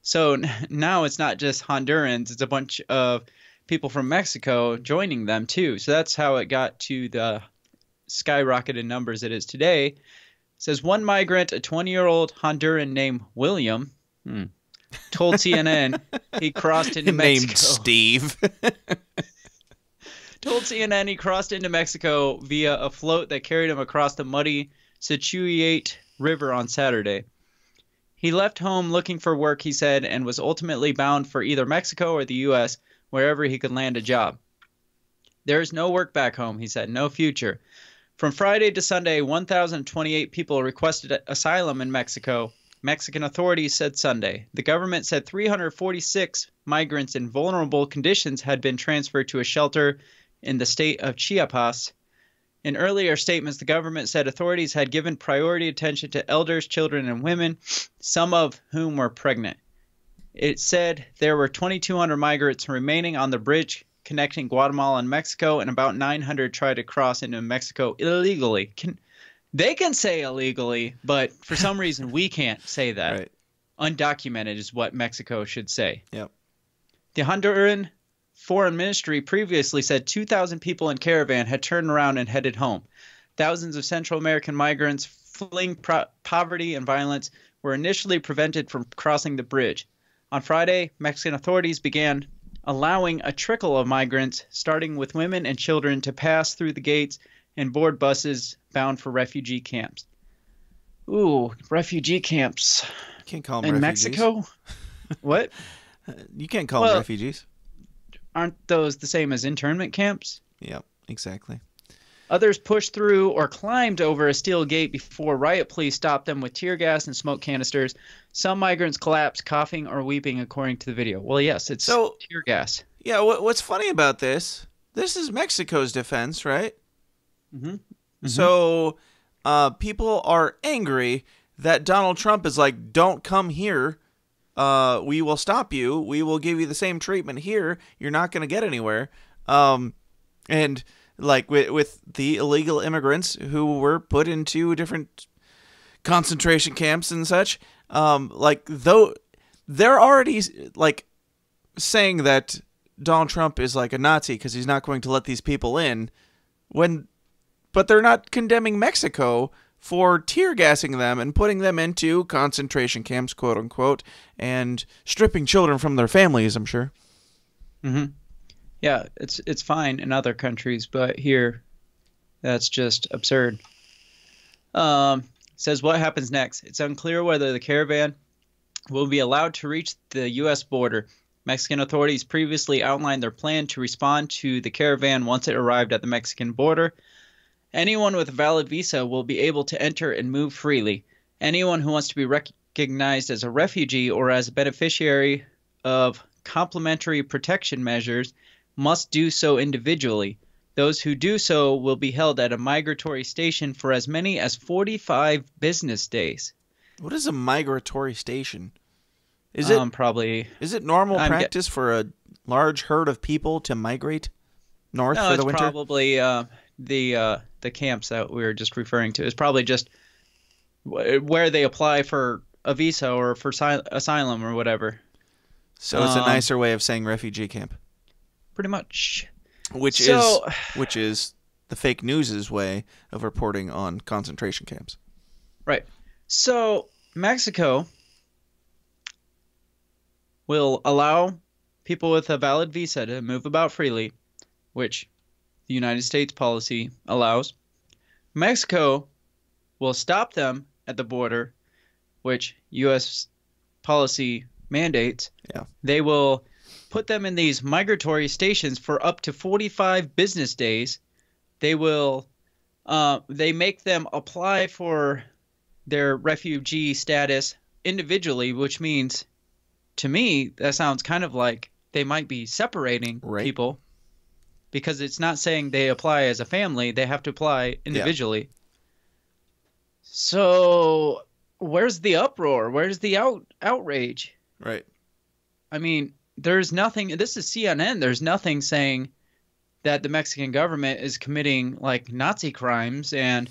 [SPEAKER 3] So now it's not just Hondurans, it's a bunch of people from Mexico joining them too. So that's how it got to the skyrocketed numbers it is today. It says one migrant, a 20-year-old Honduran named William, told CNN he crossed into Mexico.
[SPEAKER 2] Named Steve.
[SPEAKER 3] Told CNN he crossed into Mexico via a float that carried him across the muddy Scituate River on Saturday. He left home looking for work, he said, and was ultimately bound for either Mexico or the U.S., wherever he could land a job. There is no work back home, he said, no future. From Friday to Sunday, 1,028 people requested asylum in Mexico. Mexican authorities said Sunday. The government said 346 migrants in vulnerable conditions had been transferred to a shelter in the state of Chiapas. In earlier statements, the government said authorities had given priority attention to elders, children, and women, some of whom were pregnant. It said there were 2,200 migrants remaining on the bridge connecting Guatemala and Mexico, and about 900 tried to cross into Mexico illegally. They can say illegally, but for some reason we can't say that.
[SPEAKER 2] Right.
[SPEAKER 3] Undocumented is what Mexico should say.
[SPEAKER 2] Yep.
[SPEAKER 3] The Honduran Foreign Ministry previously said 2,000 people in caravan had turned around and headed home. Thousands of Central American migrants fleeing poverty and violence were initially prevented from crossing the bridge. On Friday, Mexican authorities began allowing a trickle of migrants, starting with women and children, to pass through the gates and board buses bound for refugee camps. Ooh, refugee camps.
[SPEAKER 2] You can't call them
[SPEAKER 3] in
[SPEAKER 2] refugees.
[SPEAKER 3] Mexico? What?
[SPEAKER 2] You can't call them refugees.
[SPEAKER 3] Aren't those the same as internment camps?
[SPEAKER 2] Yep, exactly.
[SPEAKER 3] Others pushed through or climbed over a steel gate before riot police stopped them with tear gas and smoke canisters. Some migrants collapsed, coughing or weeping, according to the video. Well, yes, it's tear gas.
[SPEAKER 2] Yeah, what's funny about this is Mexico's defense, right?
[SPEAKER 3] Mm-hmm. Mm-hmm.
[SPEAKER 2] So people are angry that Donald Trump is like, don't come here. We will stop you. We will give you the same treatment here. You're not going to get anywhere. And like with the illegal immigrants who were put into different concentration camps and such, though they're already like saying that Donald Trump is like a Nazi because he's not going to let these people in, but they're not condemning Mexico for tear gassing them and putting them into concentration camps, quote unquote, and stripping children from their families, I'm sure.
[SPEAKER 3] Mm-hmm. Yeah, it's fine in other countries, but here, that's just absurd. Says what happens next. It's unclear whether the caravan will be allowed to reach the U.S. border. Mexican authorities previously outlined their plan to respond to the caravan once it arrived at the Mexican border. Anyone with a valid visa will be able to enter and move freely. Anyone who wants to be recognized as a refugee or as a beneficiary of complementary protection measures must do so individually. Those who do so will be held at a migratory station for as many as 45 business days.
[SPEAKER 2] What is a migratory station? Is it normal practice for a large herd of people to migrate north for the winter?
[SPEAKER 3] No, it's probably the camps that we were just referring to. It's probably just where they apply for a visa or for asylum or whatever.
[SPEAKER 2] So it's a nicer way of saying refugee camp.
[SPEAKER 3] Pretty much.
[SPEAKER 2] Which is the fake news's way of reporting on concentration camps.
[SPEAKER 3] Right. So Mexico will allow people with a valid visa to move about freely, which the United States policy allows. Mexico will stop them at the border, which U.S. policy mandates.
[SPEAKER 2] Yeah.
[SPEAKER 3] They will put them in these migratory stations for up to 45 business days. They will they make them apply for their refugee status individually, which means, to me, that sounds kind of like they might be separating people, because it's not saying they apply as a family. They have to apply individually. Yeah. So where's the uproar? Where's the outrage?
[SPEAKER 2] Right.
[SPEAKER 3] I mean, there's nothing. This is CNN. There's nothing saying that the Mexican government is committing like Nazi crimes and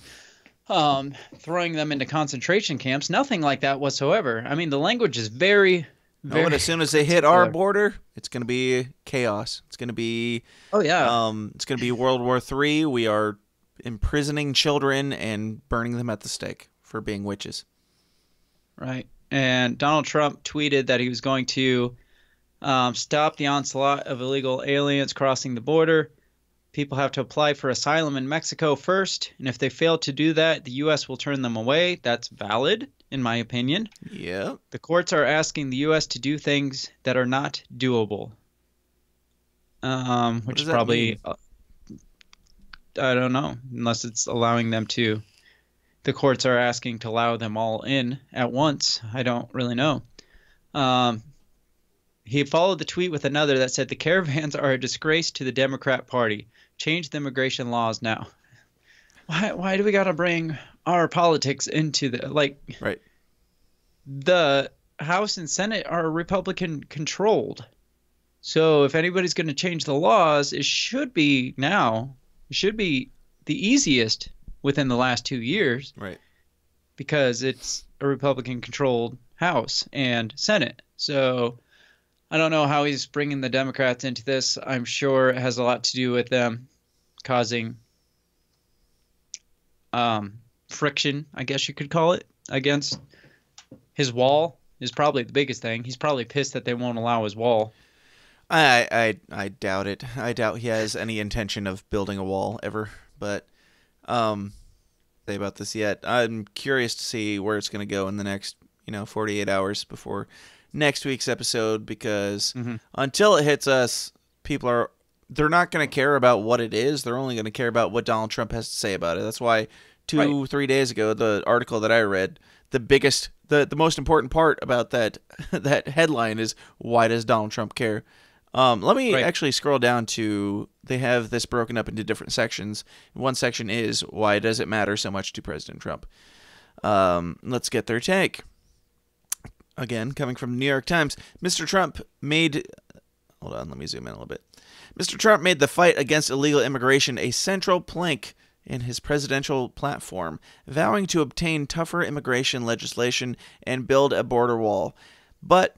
[SPEAKER 3] throwing them into concentration camps. Nothing like that whatsoever. I mean, the language is very.
[SPEAKER 2] But as soon as they hit our border, it's going to be chaos. It's going to be it's going to be World War III. We are imprisoning children and burning them at the stake for being witches.
[SPEAKER 3] Right. And Donald Trump tweeted that he was going to stop the onslaught of illegal aliens crossing the border. People have to apply for asylum in Mexico first, and if they fail to do that, the U.S. will turn them away. That's valid, in my opinion.
[SPEAKER 2] Yeah.
[SPEAKER 3] The courts are asking the U.S. to do things that are not doable. Which is probably, I don't know, unless it's allowing them to. The courts are asking to allow them all in at once. I don't really know. He followed the tweet with another that said, "The caravans are a disgrace to the Democrat Party. Change the immigration laws now." Why do we got to bring our politics into the
[SPEAKER 2] Right.
[SPEAKER 3] The House and Senate are Republican controlled. So if anybody's going to change the laws, it should be now. It should be the easiest within the last 2 years.
[SPEAKER 2] Right.
[SPEAKER 3] Because it's a Republican controlled House and Senate. So I don't know how he's bringing the Democrats into this. I'm sure it has a lot to do with them causing friction, I guess you could call it, against his wall is probably the biggest thing. He's probably pissed that they won't allow his wall.
[SPEAKER 2] I doubt it. I doubt he has any intention of building a wall ever. But say about this yet. I'm curious to see where it's going to go in the next 48 hours before next week's episode, because until it hits us, they're not going to care about what it is. They're only going to care about what Donald Trump has to say about it. That's why 3 days ago, the article that I read, the most important part about that headline is, why does Donald Trump care? Let me actually scroll down to, they have this broken up into different sections. One section is, why does it matter so much to President Trump? Let's get their take. Again, coming from the New York Times, Mr. Trump made... Hold on, let me zoom in a little bit. Mr. Trump made the fight against illegal immigration a central plank in his presidential platform, vowing to obtain tougher immigration legislation and build a border wall. But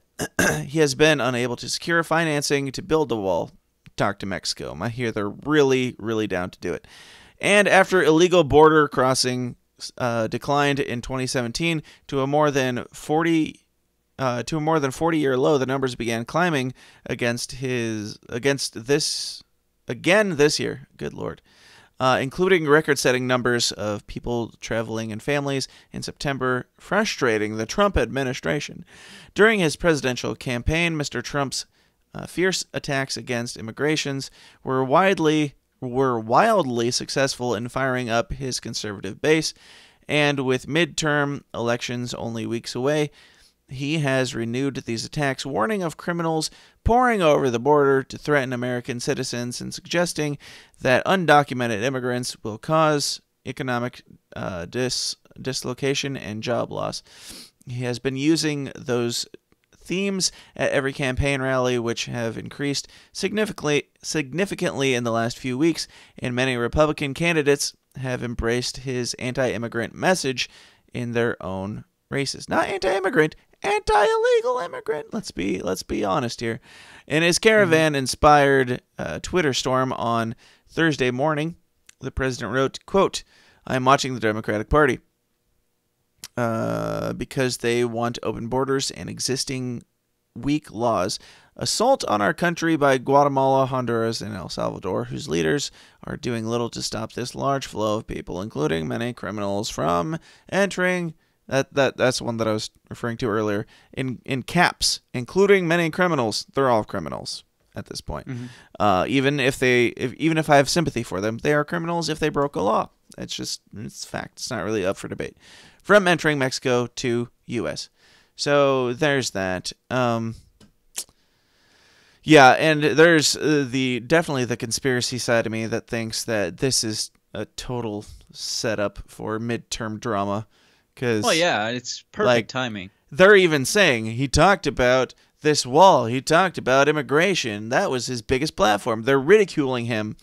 [SPEAKER 2] he has been unable to secure financing to build the wall. Talk to Mexico. I hear they're really, really down to do it. And after illegal border crossing declined in 2017 to a more than 40-year low, the numbers began climbing against this year. Good Lord. Including record-setting numbers of people traveling in families in September, frustrating the Trump administration. During his presidential campaign, Mr. Trump's fierce attacks against immigrations were wildly successful in firing up his conservative base, and with midterm elections only weeks away, he has renewed these attacks, warning of criminals pouring over the border to threaten American citizens and suggesting that undocumented immigrants will cause economic dislocation and job loss. He has been using those themes at every campaign rally, which have increased significantly in the last few weeks, and many Republican candidates have embraced his anti-immigrant message in their own races. Not anti-immigrant, anti-illegal immigrant. Let's be honest here. In his caravan-inspired Twitter storm on Thursday morning, the president wrote, quote, "I am watching the Democratic Party because they want open borders and existing weak laws. Assault on our country by Guatemala, Honduras, and El Salvador, whose leaders are doing little to stop this large flow of people, including many criminals, from entering." That's the one that I was referring to earlier. In caps, including many criminals. They're all criminals at this point. Even if I have sympathy for them, they are criminals if they broke a law. It's fact. It's not really up for debate. From entering Mexico to U.S. So there's that. Yeah, and there's definitely the conspiracy side of me that thinks that this is a total setup for midterm drama.
[SPEAKER 3] Well, yeah, it's perfect timing.
[SPEAKER 2] They're even saying he talked about this wall. He talked about immigration. That was his biggest platform. They're ridiculing him.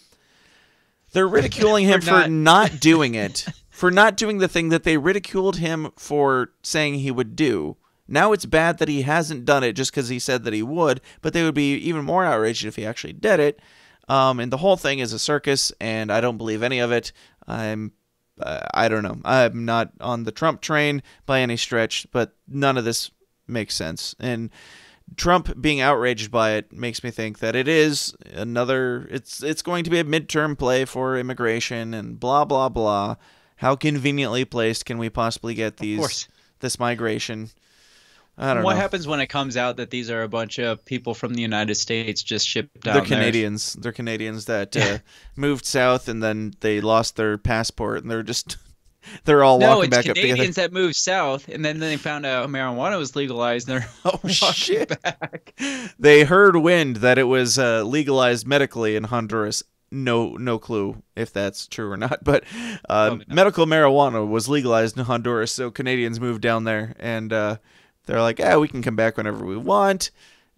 [SPEAKER 2] They're ridiculing him for not doing it, for not doing the thing that they ridiculed him for saying he would do. Now it's bad that he hasn't done it just because he said that he would, but they would be even more outraged if he actually did it. And the whole thing is a circus, and I don't believe any of it. I don't know. I'm not on the Trump train by any stretch, but none of this makes sense. And Trump being outraged by it makes me think that it is it's going to be a midterm play for immigration and blah, blah, blah. How conveniently placed can we possibly get this migration? I don't know.
[SPEAKER 3] What happens when it comes out that these are a bunch of people from the United States just shipped out?
[SPEAKER 2] They're Canadians. They're Canadians that moved south and then they lost their passport and they're all walking back up together.
[SPEAKER 3] No, it's Canadians that moved south and then they found out marijuana was legalized and they're walking back.
[SPEAKER 2] They heard wind that it was legalized medically in Honduras. No clue if that's true or not, but medical marijuana was legalized in Honduras, so Canadians moved down there and they're like, we can come back whenever we want.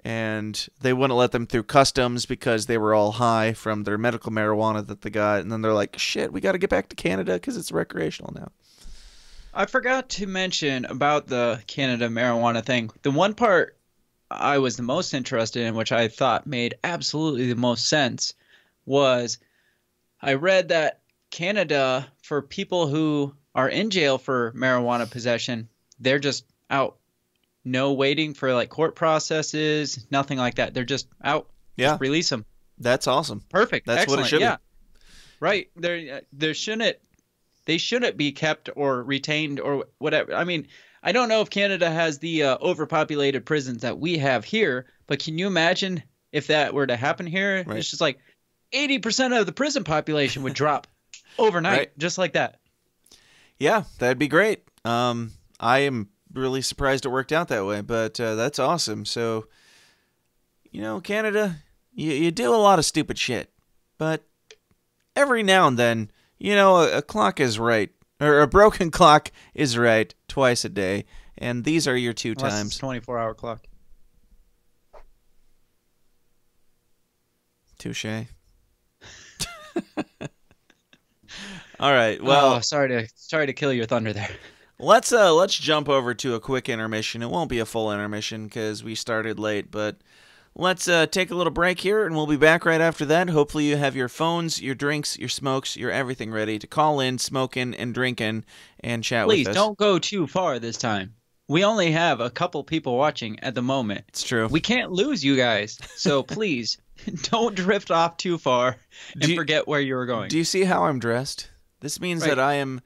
[SPEAKER 2] And they wouldn't let them through customs because they were all high from their medical marijuana that they got. And then they're like, shit, we got to get back to Canada because it's recreational now.
[SPEAKER 3] I forgot to mention about the Canada marijuana thing. The one part I was the most interested in, which I thought made absolutely the most sense, was I read that Canada, for people who are in jail for marijuana possession, they're just out. No waiting for like court processes, nothing like that. They're just out.
[SPEAKER 2] Yeah.
[SPEAKER 3] Just release them.
[SPEAKER 2] That's awesome.
[SPEAKER 3] Perfect.
[SPEAKER 2] That's
[SPEAKER 3] excellent.
[SPEAKER 2] what it should be.
[SPEAKER 3] Right. They shouldn't be kept or retained or whatever. I mean, I don't know if Canada has the overpopulated prisons that we have here, but can you imagine if that were to happen here? Right. It's just like 80% of the prison population would drop overnight, just like that.
[SPEAKER 2] Yeah, that'd be great. I am really surprised it worked out that way, but that's awesome. So, Canada, you do a lot of stupid shit, but every now and then, a clock is right, or a broken clock is right twice a day, and these are your two times.
[SPEAKER 3] 24-hour clock.
[SPEAKER 2] Touche. All right. Well,
[SPEAKER 3] sorry to kill your thunder there.
[SPEAKER 2] Let's jump over to a quick intermission. It won't be a full intermission because we started late, but let's take a little break here, and we'll be back right after that. Hopefully you have your phones, your drinks, your smokes, your everything ready to call in, smoking, and drinking, and chat with us.
[SPEAKER 3] Please don't go too far this time. We only have a couple people watching at the moment.
[SPEAKER 2] It's true.
[SPEAKER 3] We can't lose you guys, so please don't drift off too far and forget where you were going.
[SPEAKER 2] Do you see how I'm dressed? This means that I am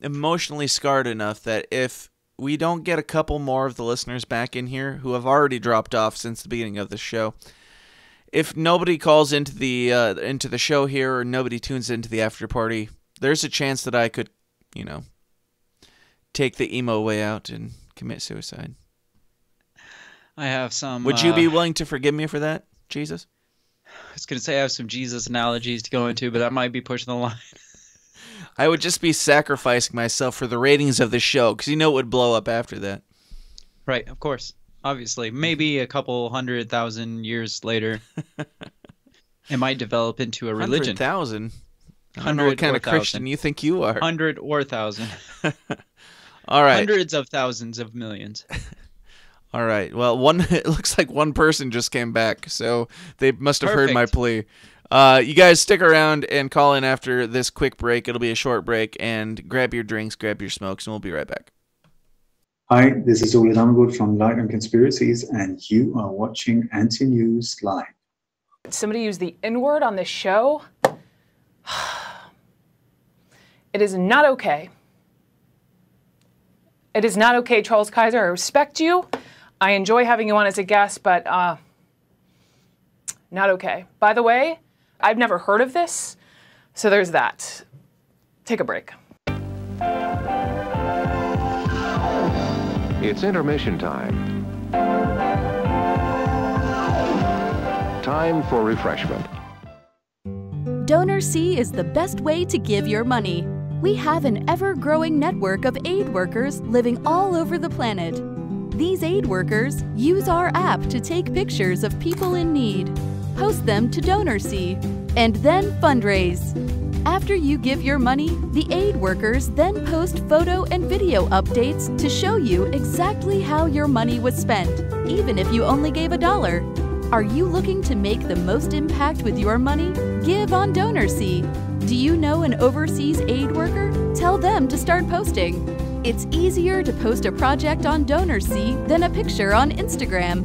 [SPEAKER 2] emotionally scarred enough that if we don't get a couple more of the listeners back in here who have already dropped off since the beginning of the show, if nobody calls into the show here or nobody tunes into the after party, there's a chance that I could, take the emo way out and commit suicide.
[SPEAKER 3] I have some.
[SPEAKER 2] Would you be willing to forgive me for that, Jesus?
[SPEAKER 3] I was going to say I have some Jesus analogies to go into, but that might be pushing the line.
[SPEAKER 2] I would just be sacrificing myself for the ratings of the show, because it would blow up after that.
[SPEAKER 3] Right, of course. Obviously. Maybe a couple 100,000 years later, it might develop into a religion.
[SPEAKER 2] 100,000? I don't know what kind of Christian you think you are.
[SPEAKER 3] 100 or 1,000.
[SPEAKER 2] All right.
[SPEAKER 3] Hundreds of thousands of millions.
[SPEAKER 2] All right. Well, it looks like one person just came back, so they must have heard my plea. You guys stick around and call in after this quick break. It'll be a short break, and grab your drinks, grab your smokes, and we'll be right back.
[SPEAKER 12] Hi, this is Ole Dammerwood from Light on Conspiracies, and you are watching AntiNews Live.
[SPEAKER 13] Somebody used the N-word on this show. It is not okay. It is not okay, Charles Kaiser. I respect you. I enjoy having you on as a guest, but not okay. By the way, I've never heard of this, so there's that. Take a break.
[SPEAKER 14] It's intermission time. Time for refreshment.
[SPEAKER 15] DonorC is the best way to give your money. We have an ever-growing network of aid workers living all over the planet. These aid workers use our app to take pictures of people in need, post them to DonorC, and then fundraise. After you give your money, the aid workers then post photo and video updates to show you exactly how your money was spent, even if you only gave $1. Are you looking to make the most impact with your money? Give on DonorC. Do you know an overseas aid worker? Tell them to start posting. It's easier to post a project on DonorC than a picture on Instagram.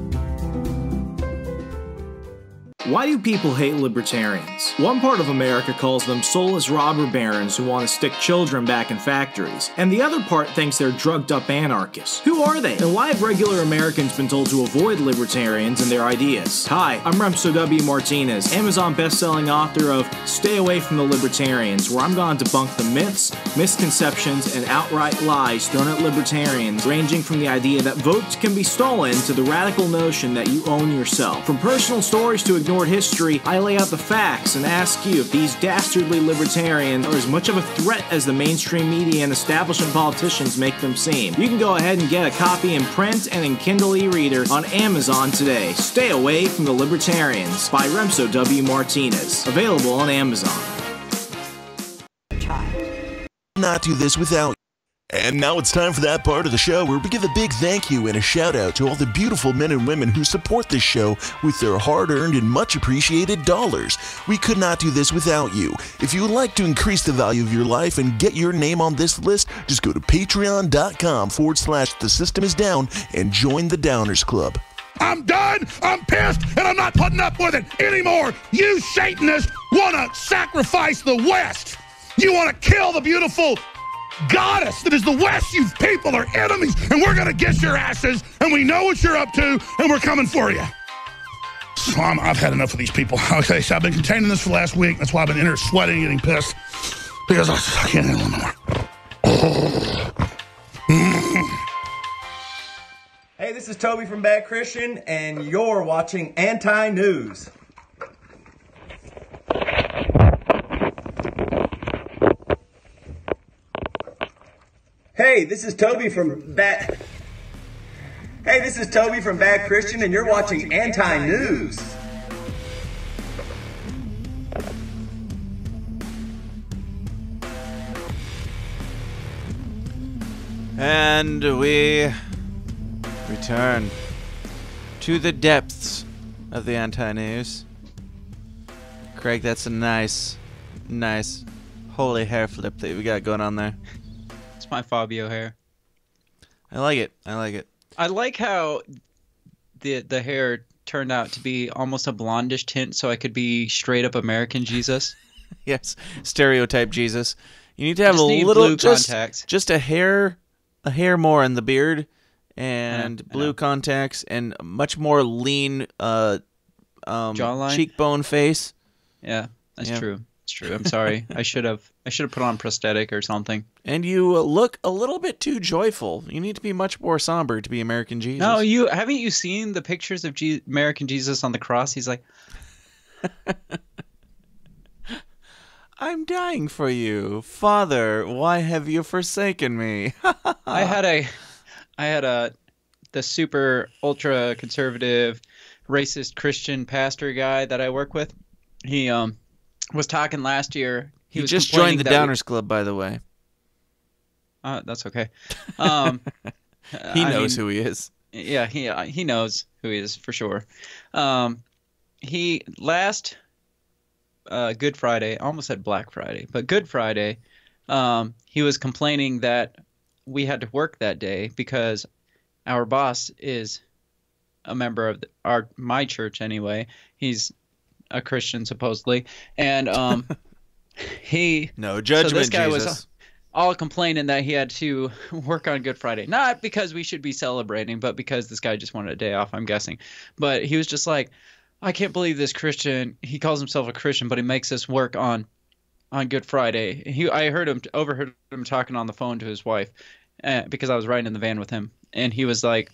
[SPEAKER 16] Why do people hate libertarians? One part of America calls them soulless robber barons who want to stick children back in factories, and the other part thinks they're drugged-up anarchists. Who are they? And why have regular Americans been told to avoid libertarians and their ideas? Hi, I'm Remso W. Martinez, Amazon best-selling author of Stay Away from the Libertarians, where I'm going to debunk the myths, misconceptions, and outright lies thrown at libertarians, ranging from the idea that votes can be stolen to the radical notion that you own yourself. From personal stories to ignored history, I lay out the facts and ask you if these dastardly libertarians are as much of a threat as the mainstream media and establishment politicians make them seem. You can go ahead and get a copy in print and in Kindle e-reader on Amazon today. Stay Away from the Libertarians by Remso W. Martinez. Available on Amazon.
[SPEAKER 17] Not do this without. And now it's time for that part of the show where we give a big thank you and a shout out to all the beautiful men and women who support this show with their hard-earned and much appreciated dollars. We could not do this without you. If you would like to increase the value of your life and get your name on this list, just go to patreon.com/thesystemisdown and join the Downers Club.
[SPEAKER 18] I'm done, I'm pissed, and I'm not putting up with it anymore. You Satanists want to sacrifice the West. You want to kill the beautiful goddess that is the West. You people are enemies, and we're going to get your asses, and we know what you're up to, and we're coming for you. So I've had enough of these people. Okay, so I've been containing this for the last week. That's why I've been in here sweating, getting pissed, because I can't handle it anymore.
[SPEAKER 19] Hey, this is Toby from Bad Christian, and you're watching AntiNews. Hey, this is Toby from Bad Christian, and you're watching AntiNews.
[SPEAKER 2] And we return to the depths of the AntiNews. Craig, that's a nice holy hair flip that we got going on there.
[SPEAKER 3] It's my Fabio hair.
[SPEAKER 2] I like it.
[SPEAKER 3] I like how the hair turned out to be almost a blondish tint, so I could be straight up American Jesus.
[SPEAKER 2] Yes, stereotype Jesus. You need to have
[SPEAKER 3] just
[SPEAKER 2] a little
[SPEAKER 3] blue contacts.
[SPEAKER 2] Just a hair more in the beard and blue contacts and much more lean
[SPEAKER 3] jawline,
[SPEAKER 2] cheekbone face.
[SPEAKER 3] Yeah, that's true. It's true. I'm sorry. I should have put on prosthetic or something.
[SPEAKER 2] And you look a little bit too joyful. You need to be much more somber to be American Jesus.
[SPEAKER 3] No, haven't you seen the pictures of American Jesus on the cross? He's like,
[SPEAKER 2] I'm dying for you, Father. Why have you forsaken me?
[SPEAKER 3] I had the super ultra conservative, racist Christian pastor guy that I work with. He was talking last year.
[SPEAKER 2] He just joined the Downers Club, by the way.
[SPEAKER 3] That's okay.
[SPEAKER 2] He knows who he is.
[SPEAKER 3] Yeah, he knows who he is for sure. He last Good Friday, I almost said Black Friday, but Good Friday, he was complaining that we had to work that day because our boss is a member of my church anyway. He's a Christian supposedly, and
[SPEAKER 2] no judgment.
[SPEAKER 3] So this guy
[SPEAKER 2] Jesus.
[SPEAKER 3] was all complaining that he had to work on Good Friday, not because we should be celebrating, but because this guy just wanted a day off, I'm guessing. But he was just like, I can't believe this Christian. He calls himself a Christian, but he makes us work on Good Friday. I overheard him talking on the phone to his wife because I was riding in the van with him, and he was like,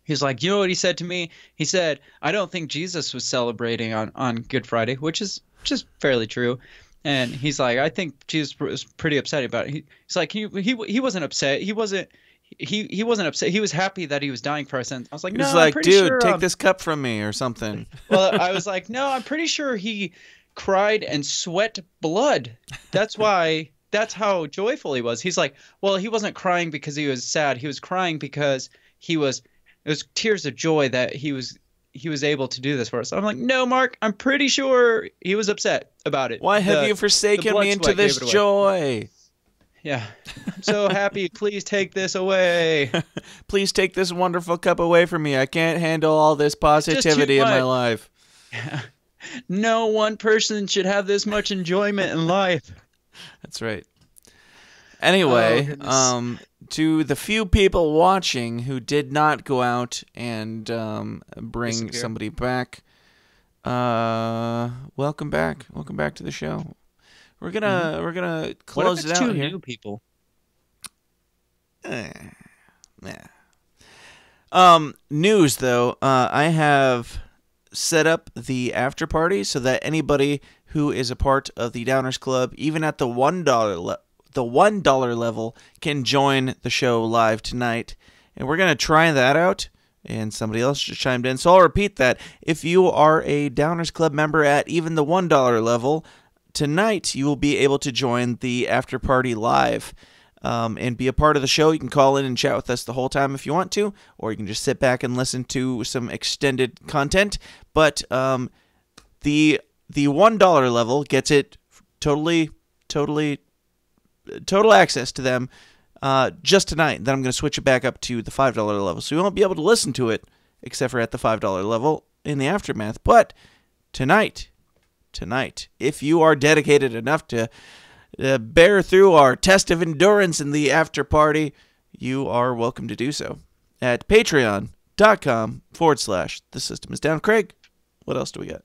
[SPEAKER 3] you know what he said to me? He said, I don't think Jesus was celebrating on Good Friday, which is just fairly true. And he's like, I think Jesus was pretty upset about it. He's like, he wasn't upset. He wasn't upset. He was happy that he was dying for our sins. I was like, no,
[SPEAKER 2] he's like,
[SPEAKER 3] I'm pretty
[SPEAKER 2] dude,
[SPEAKER 3] sure,
[SPEAKER 2] take this cup from me or something.
[SPEAKER 3] Well, I was like, no, I'm pretty sure he cried and sweat blood. That's how joyful he was. He's like, well, he wasn't crying because he was sad. He was crying because it was tears of joy that he was able to do this for us. I'm like, no, Mark, I'm pretty sure he was upset about it.
[SPEAKER 2] Why have you forsaken me into this joy?
[SPEAKER 3] Yeah. I'm so happy. Please take this away.
[SPEAKER 2] Please take this wonderful cup away from me. I can't handle all this positivity in my life.
[SPEAKER 3] Yeah. No one person should have this much enjoyment in life.
[SPEAKER 2] That's right. Anyway, to the few people watching who did not go out and bring somebody back, welcome back. Welcome back to the show. We're gonna close it out here.
[SPEAKER 3] What if it's two new people?
[SPEAKER 2] News though, I have set up the after party so that anybody who is a part of the Downers Club, even at the $1 level, can join the show live tonight. And we're going to try that out. And somebody else just chimed in. So I'll repeat that. If you are a Downers Club member at even the $1 level, tonight you will be able to join the after party live and be a part of the show. You can call in and chat with us the whole time if you want to, or you can just sit back and listen to some extended content. But the $1 level gets it total access to them just tonight. Then I'm going to switch it back up to the $5 level. So you won't be able to listen to it except for at the $5 level in the aftermath. But tonight, if you are dedicated enough to bear through our test of endurance in the after party, you are welcome to do so at patreon.com/The System Is Down. Craig, what else do we got?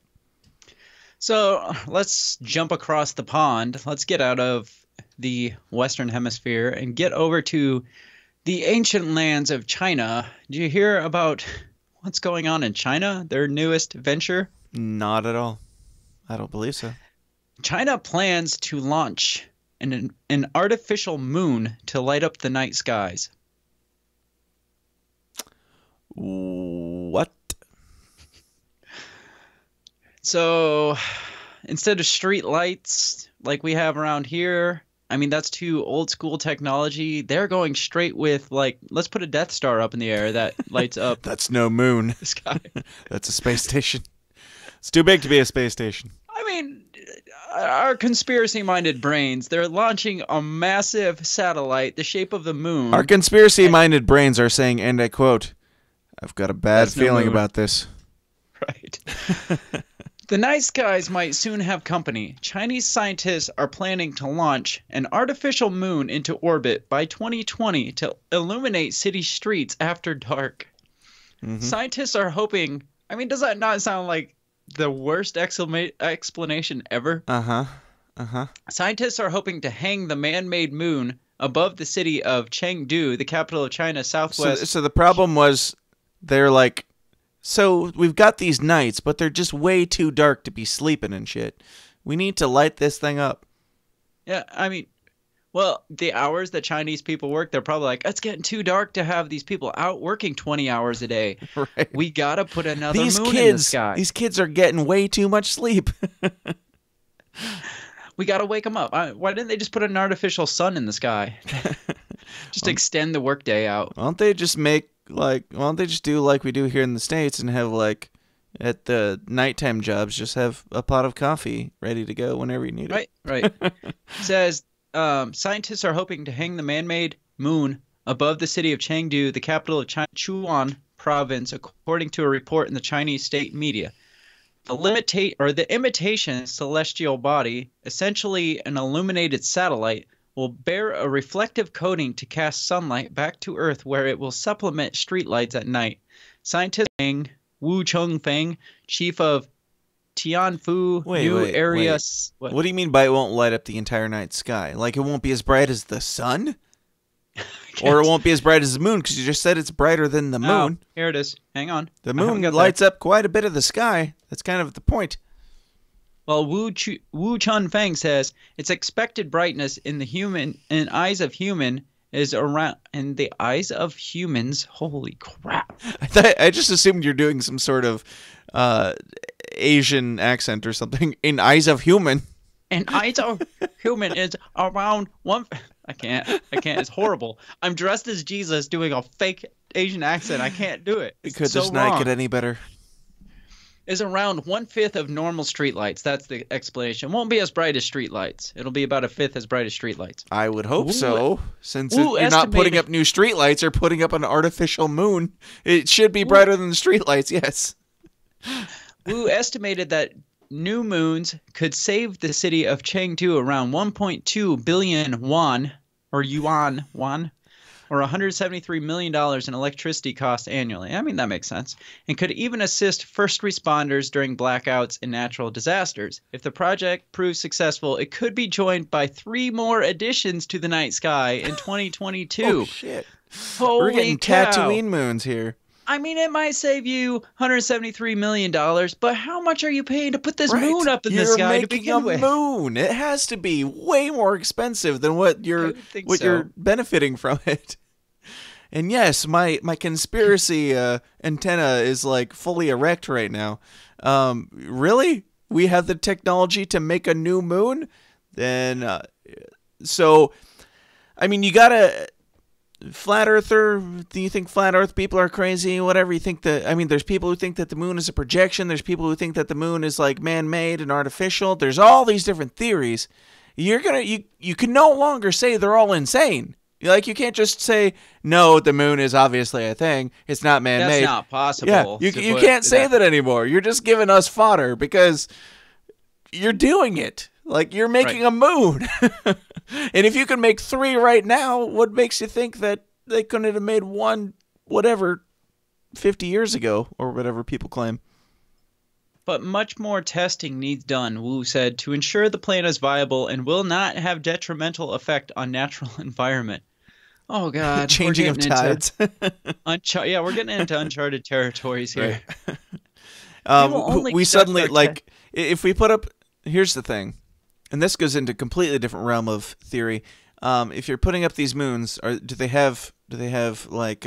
[SPEAKER 3] So let's jump across the pond. Let's get out of the Western Hemisphere and get over to the ancient lands of China. Did you hear about what's going on in China, their newest venture?
[SPEAKER 2] Not at all. I don't believe so.
[SPEAKER 3] China plans to launch an artificial moon to light up the night skies.
[SPEAKER 2] What?
[SPEAKER 3] So instead of street lights like we have around here, I mean, that's too old school technology. They're going straight with, like, let's put a Death Star up in the air that lights up.
[SPEAKER 2] That's no moon.
[SPEAKER 3] The sky.
[SPEAKER 2] That's a space station. It's too big to be a space station.
[SPEAKER 3] I mean, our conspiracy-minded brains, they're launching a massive satellite the shape of the moon.
[SPEAKER 2] Our conspiracy-minded brains are saying, and I quote, I've got a bad feeling about this.
[SPEAKER 3] Right. The night skies might soon have company. Chinese scientists are planning to launch an artificial moon into orbit by 2020 to illuminate city streets after dark. Mm-hmm. Scientists are hoping... I mean, does that not sound like the worst explanation ever? Scientists are hoping to hang the man-made moon above the city of Chengdu, the capital of China's southwest...
[SPEAKER 2] So the problem was they're like... So we've got these nights, but they're just way too dark to be sleeping and shit. We need to light this thing up.
[SPEAKER 3] Yeah, I mean, well, the hours that Chinese people work, they're probably like, it's getting too dark to have these people out working 20 hours a day.
[SPEAKER 2] Right.
[SPEAKER 3] We got to put another moon in the sky.
[SPEAKER 2] These kids are getting way too much sleep.
[SPEAKER 3] We got to wake them up. Why didn't they just put an artificial sun in the sky? Just extend the workday out.
[SPEAKER 2] Why don't they just make why don't they just do like we do here in the States and have like at the nighttime jobs, just have a pot of coffee ready to go whenever you need it.
[SPEAKER 3] Right. It says scientists are hoping to hang the man-made moon above the city of Chengdu, the capital of Sichuan province, according to a report in the Chinese state media. The imitation celestial body, essentially an illuminated satellite, will bear a reflective coating to cast sunlight back to Earth, where it will supplement streetlights at night. Scientist Wu Chengfeng, chief of Tianfu New Area.
[SPEAKER 2] What do you mean by it won't light up the entire night sky? Like it won't be as bright as the sun? Or it won't be as bright as the moon, because you just said it's brighter than the moon.
[SPEAKER 3] Here it is. Hang on.
[SPEAKER 2] The moon lights up quite a bit of the sky. That's kind of the point.
[SPEAKER 3] Well, Wu Chunfeng says its expected brightness in the eyes of humans. Holy crap!
[SPEAKER 2] I just assumed you're doing some sort of Asian accent or something. In eyes of human.
[SPEAKER 3] In eyes of human is around one. I can't. It's horrible. I'm dressed as Jesus doing a fake Asian accent. I can't do it.
[SPEAKER 2] Could this not get any better?
[SPEAKER 3] Is around 1/5 of normal streetlights. That's the explanation. Won't be as bright as streetlights. It'll be about 1/5 as bright as streetlights.
[SPEAKER 2] I would hope so. Since you're not putting up new streetlights or putting up an artificial moon, it should be brighter than the streetlights. Yes.
[SPEAKER 3] Wu estimated that new moons could save the city of Chengdu around 1.2 billion yuan, or $173 million in electricity costs annually. I mean, that makes sense. And could even assist first responders during blackouts and natural disasters. If the project proves successful, it could be joined by 3 more additions to the night sky in 2022.
[SPEAKER 2] Oh, shit.
[SPEAKER 3] Holy
[SPEAKER 2] We're getting
[SPEAKER 3] cow.
[SPEAKER 2] Tatooine moons here.
[SPEAKER 3] I mean, it might save you $173 million, but how much are you paying to put this moon up in the sky to begin with?
[SPEAKER 2] You're making a moon. It has to be way more expensive than what you're benefiting from it. And yes, my conspiracy antenna is like fully erect right now. Really? We have the technology to make a new moon? Then, so, I mean, you gotta... Flat earther, do you think flat earth people are crazy? Whatever you think there's people who think that the moon is a projection. There's people who think that the moon is like man-made and artificial. There's all these different theories. You can no longer say they're all insane. Like you can't just say, no, the moon is obviously a thing. It's not man-made.
[SPEAKER 3] That's not possible.
[SPEAKER 2] Yeah, you can't say that anymore. You're just giving us fodder because you're doing it. Like, you're making a moon. And if you can make 3 right now, what makes you think that they couldn't have made 1, 50 years ago, or whatever people claim?
[SPEAKER 3] But much more testing needs done, Wu said, to ensure the plan is viable and will not have detrimental effect on natural environment. Oh, God.
[SPEAKER 2] Changing of tides.
[SPEAKER 3] We're getting into uncharted territories here.
[SPEAKER 2] Right. We suddenly, like, if we put up... Here's the thing. And this goes into a completely different realm of theory. If you're putting up these moons, do they have like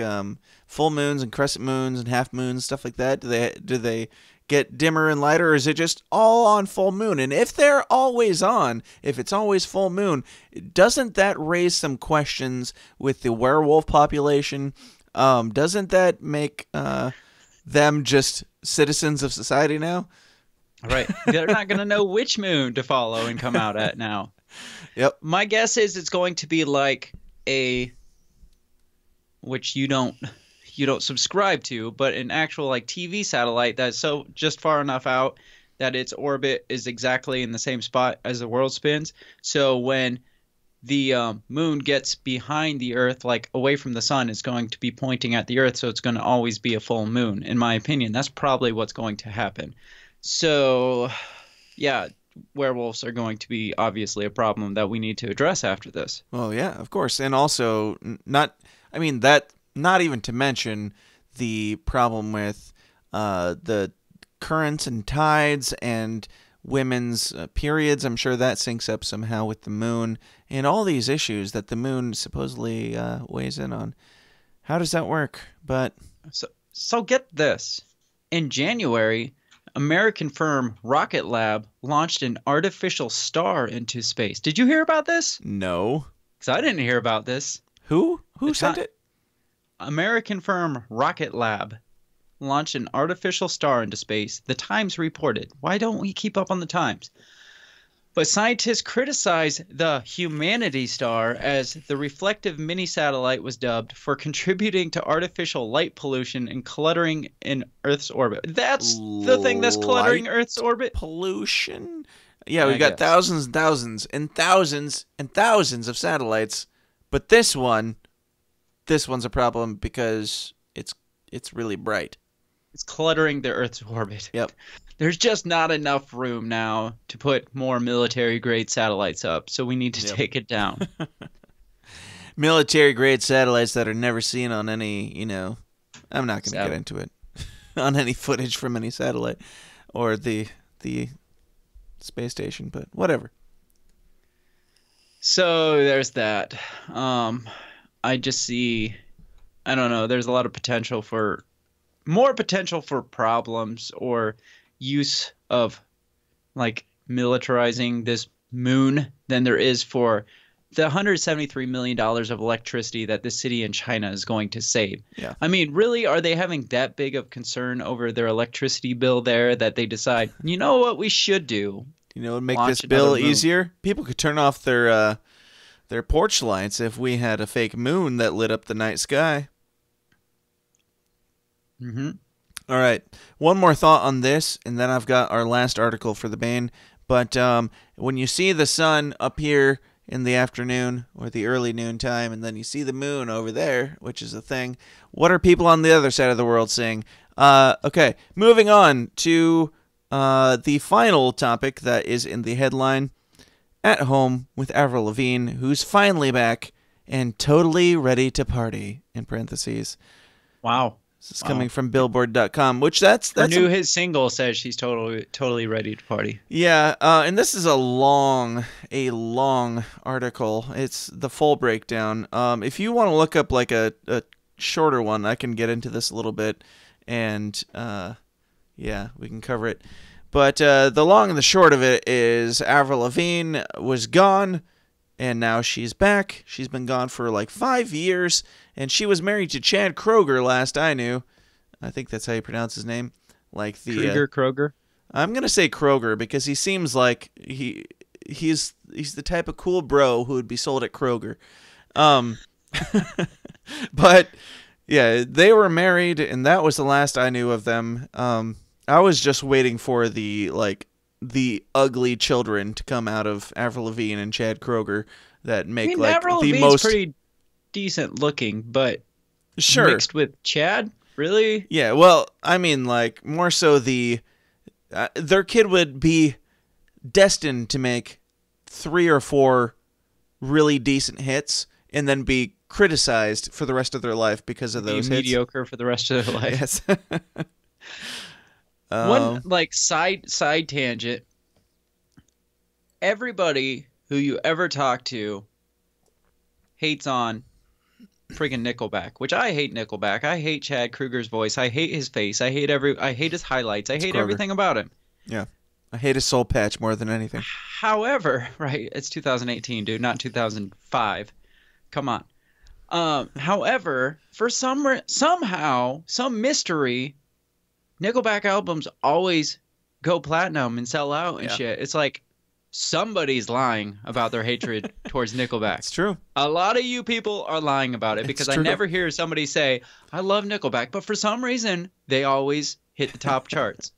[SPEAKER 2] full moons and crescent moons and half moons, stuff like that? Do they get dimmer and lighter, or is it just all on full moon? And if they're always on, if it's always full moon, doesn't that raise some questions with the werewolf population? Doesn't that make them just citizens of society now?
[SPEAKER 3] Right. They're not going to know which moon to follow and come out at now.
[SPEAKER 2] Yep.
[SPEAKER 3] My guess is it's going to be like which you don't subscribe to, but an actual like TV satellite that's so just far enough out that its orbit is exactly in the same spot as the world spins. So when the moon gets behind the Earth, like away from the sun, it's going to be pointing at the Earth, so it's going to always be a full moon. In my opinion, that's probably what's going to happen. So, yeah, werewolves are going to be obviously a problem that we need to address after this.
[SPEAKER 2] Well, yeah, of course. And also, not even to mention the problem with the currents and tides and women's periods. I'm sure that syncs up somehow with the moon and all these issues that the moon supposedly weighs in on. How does that work? But
[SPEAKER 3] so get this. In January, American firm Rocket Lab launched an artificial star into space. Did you hear about this?
[SPEAKER 2] No.
[SPEAKER 3] Because I didn't hear about this.
[SPEAKER 2] Who sent it?
[SPEAKER 3] American firm Rocket Lab launched an artificial star into space. The Times reported. Why don't we keep up on the Times? But scientists criticized the Humanity Star, as the reflective mini-satellite was dubbed, for contributing to artificial light pollution and cluttering in Earth's orbit. That's the thing that's cluttering Earth's orbit?
[SPEAKER 2] Pollution? Yeah, we've got thousands and thousands and thousands and thousands of satellites. But this one's a problem because it's really bright.
[SPEAKER 3] It's cluttering the Earth's orbit.
[SPEAKER 2] Yep.
[SPEAKER 3] There's just not enough room now to put more military-grade satellites up, so we need to take it down.
[SPEAKER 2] Military-grade satellites that are never seen on any, I'm not going to get into it, on any footage from any satellite or the space station, but whatever.
[SPEAKER 3] So there's that. I just see, I don't know, there's a lot of more potential for problems or use of like militarizing this moon than there is for the $173 million of electricity that the city in China is going to save.
[SPEAKER 2] Yeah.
[SPEAKER 3] I mean, really, are they having that big of concern over their electricity bill there that they decide, you know what we should do?
[SPEAKER 2] You know what would make this bill easier? People could turn off their porch lights if we had a fake moon that lit up the night sky.
[SPEAKER 3] Mm-hmm.
[SPEAKER 2] All right. One more thought on this, and then I've got our last article for the Bane. But when you see the sun up here in the afternoon or the early noon time, and then you see the moon over there, which is a thing, what are people on the other side of the world saying? Okay, moving on to the final topic that is in the headline. At home with Avril Lavigne, who's finally back and totally ready to party, in parentheses.
[SPEAKER 3] Wow.
[SPEAKER 2] This is coming from Billboard.com, which that's
[SPEAKER 3] his single says she's totally ready to party.
[SPEAKER 2] Yeah, and this is a long article. It's the full breakdown. If you want to look up like a shorter one, I can get into this a little bit, and yeah, we can cover it. But the long and the short of it is Avril Lavigne was gone, and now she's back. She's been gone for like 5 years, and she was married to Chad Kroeger last I knew. I think that's how you pronounce his name. Like the
[SPEAKER 3] Kroeger?
[SPEAKER 2] I'm going to say Kroeger because he seems like he's the type of cool bro who would be sold at Kroger. But yeah, they were married, and that was the last I knew of them. I was just waiting for the ugly children to come out of Avril Lavigne and Chad Kroeger that make
[SPEAKER 3] Avril
[SPEAKER 2] the
[SPEAKER 3] Lavigne's
[SPEAKER 2] most
[SPEAKER 3] pretty decent looking, but
[SPEAKER 2] sure
[SPEAKER 3] mixed with Chad, really?
[SPEAKER 2] Yeah, well, I mean, like more so their kid would be destined to make 3 or 4 really decent hits and then be criticized for the rest of their life because of those hits.
[SPEAKER 3] Mediocre for the rest of their life.
[SPEAKER 2] Yes.
[SPEAKER 3] One side tangent. Everybody who you ever talk to hates on friggin' Nickelback, which I hate Nickelback. I hate Chad Kroeger's voice. I hate his face. I hate his highlights. I hate everything about him.
[SPEAKER 2] Yeah. I hate his soul patch more than anything.
[SPEAKER 3] However, right, it's 2018, dude, not 2005. Come on. However, for somehow, some mystery, Nickelback albums always go platinum and sell out and shit. It's like somebody's lying about their hatred towards Nickelback.
[SPEAKER 2] It's true.
[SPEAKER 3] A lot of you people are lying about it because I never hear somebody say, I love Nickelback, but for some reason, they always hit the top charts.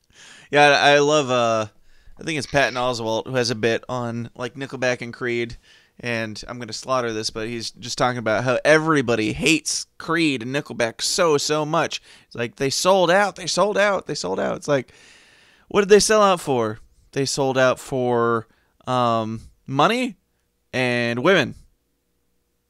[SPEAKER 2] Yeah, I love, I think it's Patton Oswalt who has a bit on like Nickelback and Creed. And I'm going to slaughter this, but he's just talking about how everybody hates Creed and Nickelback so much. It's like, they sold out. It's like, what did they sell out for? They sold out for money and women.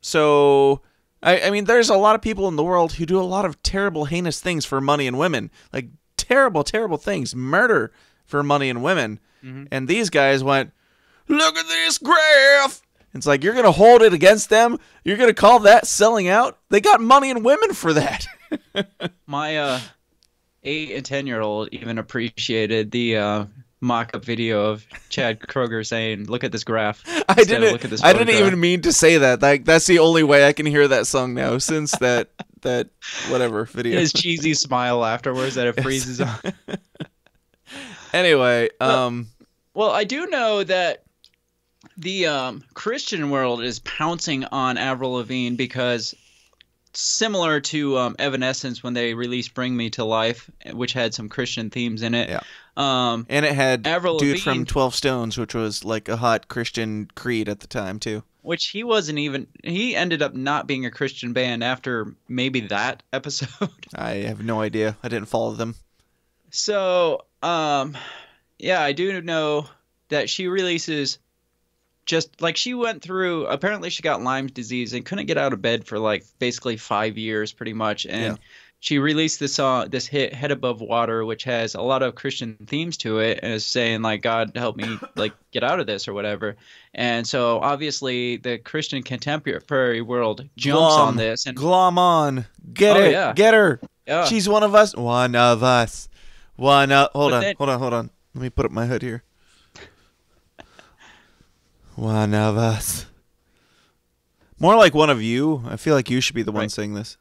[SPEAKER 2] So, I mean, there's a lot of people in the world who do a lot of terrible, heinous things for money and women. Like, terrible things. Murder for money and women. Mm-hmm. And these guys went, look at this graph. It's like, you're going to hold it against them? You're going to call that selling out? They got money and women for that.
[SPEAKER 3] My 8 and 10-year-old even appreciated the mock-up video of Chad Kroeger saying, look at this graph.
[SPEAKER 2] I didn't even mean to say that. Like, that's the only way I can hear that song now since that that whatever video.
[SPEAKER 3] His cheesy smile afterwards that it freezes on.
[SPEAKER 2] Anyway,
[SPEAKER 3] well, I do know that the Christian world is pouncing on Avril Lavigne because similar to Evanescence when they released Bring Me to Life, which had some Christian themes in it.
[SPEAKER 2] Yeah. And it had
[SPEAKER 3] Avril
[SPEAKER 2] dude
[SPEAKER 3] Lavigne,
[SPEAKER 2] from 12 Stones, which was like a hot Christian creed at the time too.
[SPEAKER 3] Which he ended up not being a Christian band after maybe that episode.
[SPEAKER 2] I have no idea. I didn't follow them.
[SPEAKER 3] So, yeah, I do know that she releases just like she went through, apparently she got Lyme disease and couldn't get out of bed for like basically 5 years pretty much. And she released this song, this hit Head Above Water, which has a lot of Christian themes to it and is saying like, God help me like get out of this or whatever. And so obviously the Christian contemporary world jumps on this and
[SPEAKER 2] glom on, get it,
[SPEAKER 3] yeah.
[SPEAKER 2] get her.
[SPEAKER 3] Yeah.
[SPEAKER 2] She's one of us. One of us. Hold on. Let me put up my hood here. One of us. More like one of you. I feel like you should be the one saying this.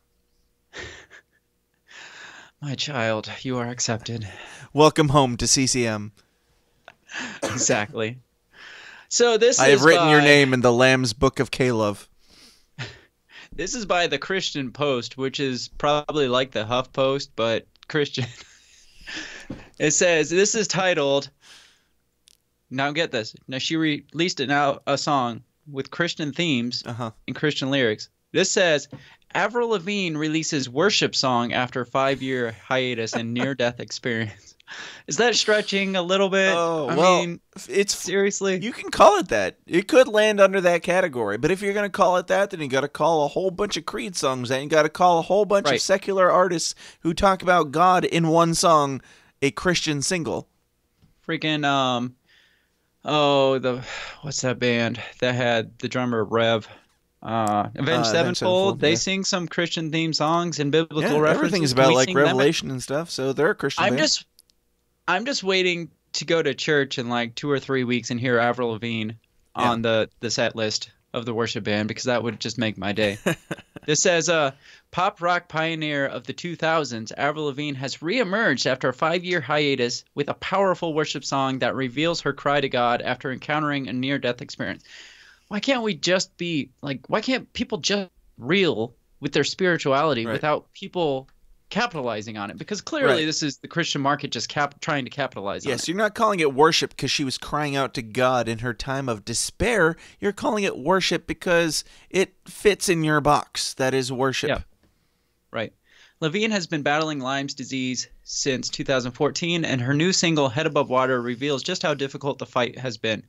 [SPEAKER 3] My child, you are accepted.
[SPEAKER 2] Welcome home to CCM.
[SPEAKER 3] Exactly. So
[SPEAKER 2] I have written your name in the Lamb's Book of Caleb.
[SPEAKER 3] This is by the Christian Post, which is probably like the Huff Post, but Christian. It says, this is titled, now get this. Now she released a song with Christian themes and Christian lyrics. This says, Avril Lavigne releases worship song after 5-year hiatus and near-death experience. Is that stretching a little bit?
[SPEAKER 2] I mean, it's
[SPEAKER 3] seriously.
[SPEAKER 2] You can call it that. It could land under that category. But if you're going to call it that, then you got to call a whole bunch of Creed songs that. You got to call a whole bunch of secular artists who talk about God in one song a Christian single.
[SPEAKER 3] Freaking what's that band that had the drummer Rev? Avenged Sevenfold. They sing some Christian theme songs and biblical references.
[SPEAKER 2] Everything is about like Revelation and stuff. So they're a Christian band.
[SPEAKER 3] I'm just waiting to go to church in like 2 or 3 weeks and hear Avril Lavigne on the set list of the worship band, because that would just make my day. This says, pop rock pioneer of the 2000s, Avril Lavigne has reemerged after a 5-year hiatus with a powerful worship song that reveals her cry to God after encountering a near-death experience. Why can't we just be like, why can't people just real with their spirituality without people capitalizing on it? Because clearly this is the Christian market just trying to capitalize on it.
[SPEAKER 2] Yes, you're not calling it worship because she was crying out to God in her time of despair. You're calling it worship because it fits in your box. That is worship.
[SPEAKER 3] Yeah. Right. Lavigne has been battling Lyme's disease since 2014, and her new single, Head Above Water, reveals just how difficult the fight has been.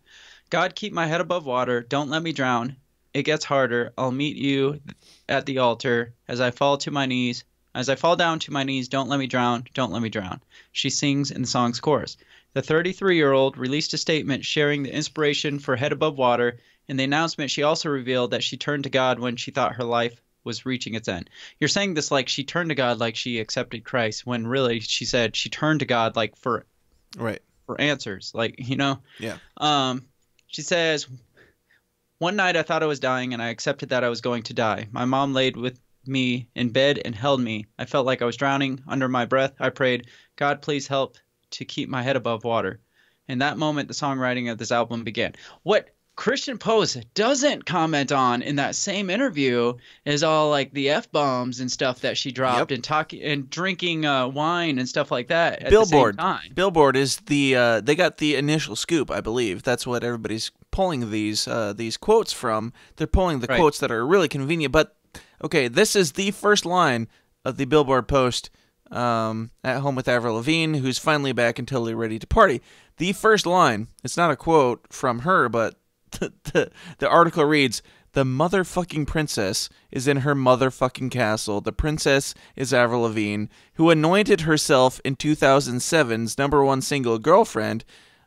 [SPEAKER 3] God, keep my head above water. Don't let me drown. It gets harder. I'll meet you at the altar as I fall to my knees. As I fall down to my knees, don't let me drown. Don't let me drown. She sings in the song's chorus. The 33-year-old released a statement sharing the inspiration for Head Above Water. In the announcement, she also revealed that she turned to God when she thought her life was reaching its end. You're saying this like she turned to God like she accepted Christ, when really she said she turned to God like for answers. Like, you know?
[SPEAKER 2] Yeah.
[SPEAKER 3] She says, one night I thought I was dying and I accepted that I was going to die. My mom laid with me in bed and held me. I felt like I was drowning. Under my breath, I prayed, God, please help to keep my head above water. In that moment, the songwriting of this album began. What Christian Post doesn't comment on in that same interview is all like the F-bombs and stuff that she dropped and talking and drinking wine and stuff like that at
[SPEAKER 2] Billboard.
[SPEAKER 3] the same time.
[SPEAKER 2] Billboard is the they got the initial scoop, I believe. That's what everybody's pulling these quotes from. They're pulling the quotes that are really convenient. But okay, this is the first line of the Billboard post. At home with Avril Lavigne, who's finally back and totally ready to party. The first line, it's not a quote from her, but the article reads, the motherfucking princess is in her motherfucking castle. The princess is Avril Lavigne, who anointed herself in 2007's #1 single, Girlfriend.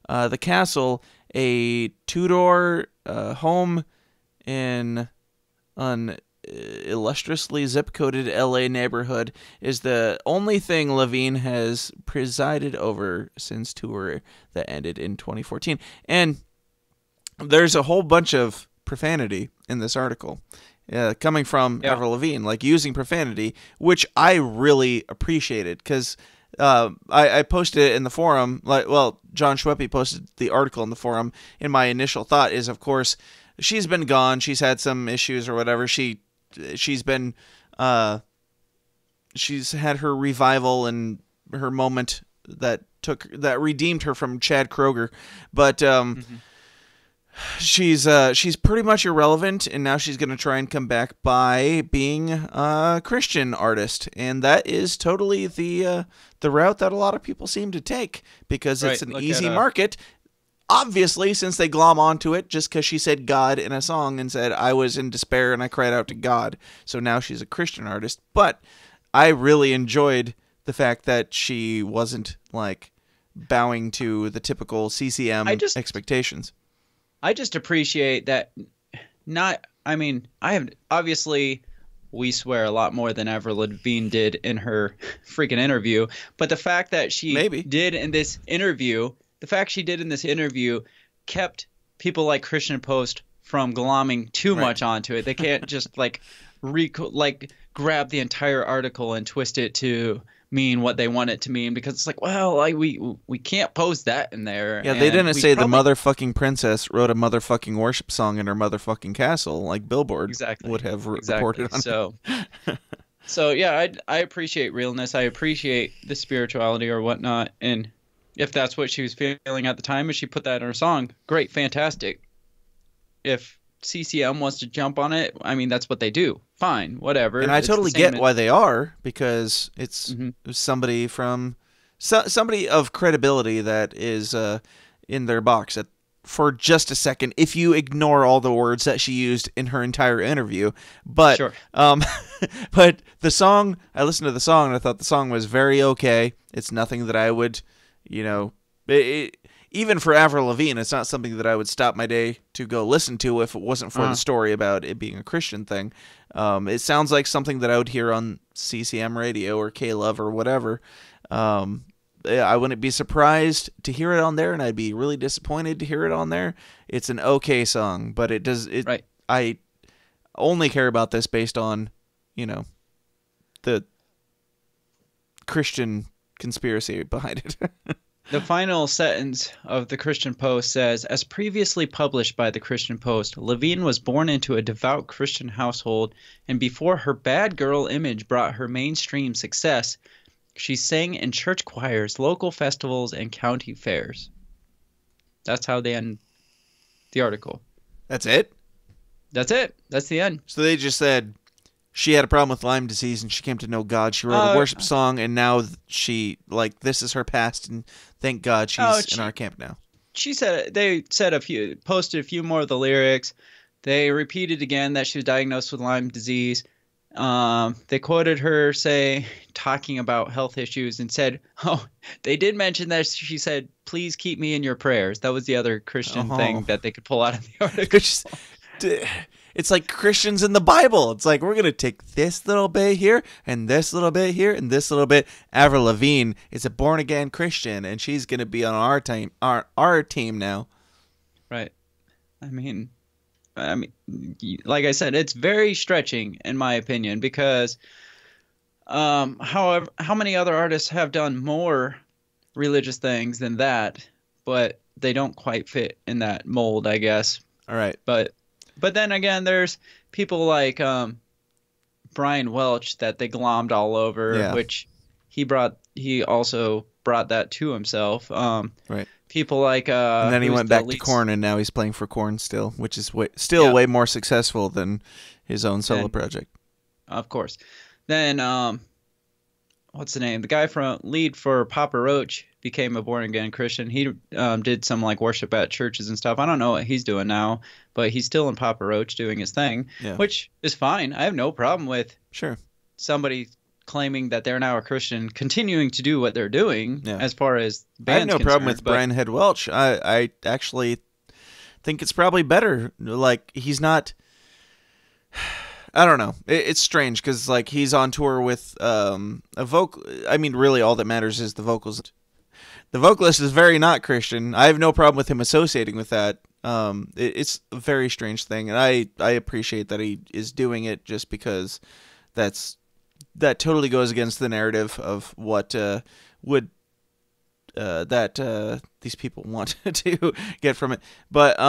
[SPEAKER 2] The castle, a two-door home in an illustriously zip-coded LA neighborhood, is the only thing Lavigne has presided over since tour that ended in 2014. And there's a whole bunch of profanity in this article. coming from Avril Lavigne, like using profanity, which I really appreciated because I posted it in the forum. John Schweppe posted the article in the forum. And my initial thought is, of course, she's been gone. She's had some issues or whatever. She's had her revival and her moment that redeemed her from Chad Kroeger, but she's pretty much irrelevant, and now she's going to try and come back by being a Christian artist, and that is totally the route that a lot of people seem to take because it's an easy market. Obviously, since they glom onto it just because she said God in a song and said, I was in despair and I cried out to God. So now she's a Christian artist. But I really enjoyed the fact that she wasn't like bowing to the typical CCM expectations.
[SPEAKER 3] I just appreciate that. Obviously we swear a lot more than Avril Lavigne did in her freaking interview. But the fact that she did in this interview, kept people like Christian Post from glomming too much onto it. They can't just grab the entire article and twist it to mean what they want it to mean, because it's like, well, we can't post that in there.
[SPEAKER 2] Yeah, they didn't say the motherfucking princess wrote a motherfucking worship song in her motherfucking castle like Billboard would have reported on.
[SPEAKER 3] So yeah, I appreciate realness. I appreciate the spirituality or whatnot, and if that's what she was feeling at the time and she put that in her song, great, fantastic. If CCM wants to jump on it, I mean, that's what they do. Fine, whatever.
[SPEAKER 2] And I totally get why they are, because it's somebody from somebody of credibility that is in their box for just a second, if you ignore all the words that she used in her entire interview. But but the song, I listened to the song and I thought the song was very okay. It's nothing that I would, even for Avril Lavigne, it's not something that I would stop my day to go listen to if it wasn't for the story about it being a Christian thing. It sounds like something that I would hear on CCM radio or K-Love or whatever. I wouldn't be surprised to hear it on there, and I'd be really disappointed to hear it on there. It's an okay song, but I only care about this based on, the Christian conspiracy behind it.
[SPEAKER 3] The final sentence of the Christian Post says, as previously published by the Christian Post, Lavigne was born into a devout Christian household, and before her bad girl image brought her mainstream success, she sang in church choirs, local festivals, and county fairs. That's how they end the article.
[SPEAKER 2] That's it?
[SPEAKER 3] That's it. That's the end.
[SPEAKER 2] So they just said she had a problem with Lyme disease and she came to know God. She wrote a worship song, and now this is her past, and thank God she's in our camp now.
[SPEAKER 3] She said, posted a few more of the lyrics. They repeated again that she was diagnosed with Lyme disease. They quoted her talking about health issues and said, they did mention that she said, please keep me in your prayers. That was the other Christian thing that they could pull out of the article.
[SPEAKER 2] It's like Christians in the Bible. It's like, we're going to take this little bit here and this little bit here and this little bit. Avril Lavigne is a born-again Christian, and she's going to be on our team now. Right.
[SPEAKER 3] I mean, like I said, it's very stretching in my opinion, because however, how many other artists have done more religious things than that, but they don't quite fit in that mold, I guess.
[SPEAKER 2] All right.
[SPEAKER 3] But then again, there's people like Brian Welch that they glommed all over, which he also brought that to himself.
[SPEAKER 2] Right.
[SPEAKER 3] People like
[SPEAKER 2] and then he went back to Korn, and now he's playing for Korn still, which is way more successful than his own solo project.
[SPEAKER 3] Of course. Then what's the name? The guy lead for Papa Roach became a born-again Christian. He did some worship at churches and stuff. I don't know what he's doing now, but he's still in Papa Roach doing his thing, which is fine. I have no problem with somebody claiming that they're now a Christian continuing to do what they're doing as far as band's
[SPEAKER 2] I have no problem with Brian Head Welch. I actually think it's probably better. Like, he's not... I don't know. It's strange because he's on tour with a vocal. I mean, really, all that matters is the vocals. The vocalist is very not Christian. I have no problem with him associating with that. It's a very strange thing, and I appreciate that he is doing it just because that totally goes against the narrative of what these people want to get from it. But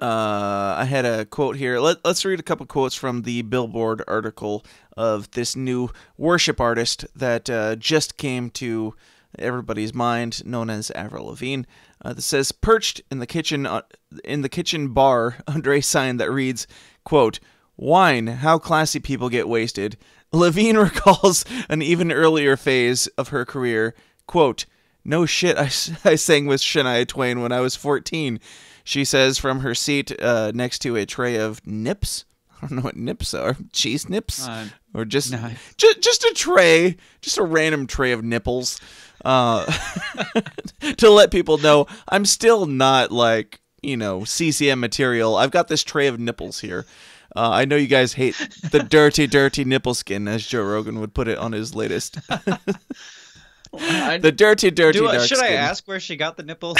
[SPEAKER 2] I had a quote here. Let's read a couple quotes from the Billboard article of this new worship artist that just came to everybody's mind, known as Avril Lavigne. That says, perched in the kitchen bar under a sign that reads, quote, "Wine, how classy people get wasted." Lavigne recalls an even earlier phase of her career. Quote, "No shit, I sang with Shania Twain when I was 14. She says from her seat next to a tray of nips. I don't know what nips are. Cheese nips? Or just a tray, just a random tray of nipples. To let people know I'm still not like, CCM material. I've got this tray of nipples here. I know you guys hate the dirty, dirty nipple skin, as Joe Rogan would put it on his latest. The dirty, dirty dark
[SPEAKER 3] should
[SPEAKER 2] skin.
[SPEAKER 3] I ask where she got the nipples?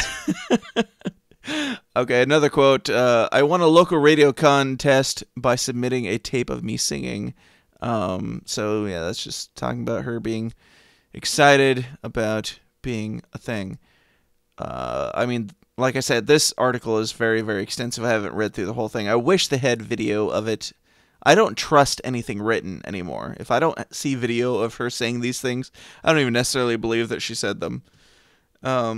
[SPEAKER 2] Okay, another quote. I won a local radio contest by submitting a tape of me singing. So yeah, that's just talking about her being excited about being a thing. I mean, like I said, this article is very, very extensive. I haven't read through the whole thing. I wish they had video of it. I don't trust anything written anymore. If I don't see video of her saying these things, I don't even necessarily believe that she said them. Let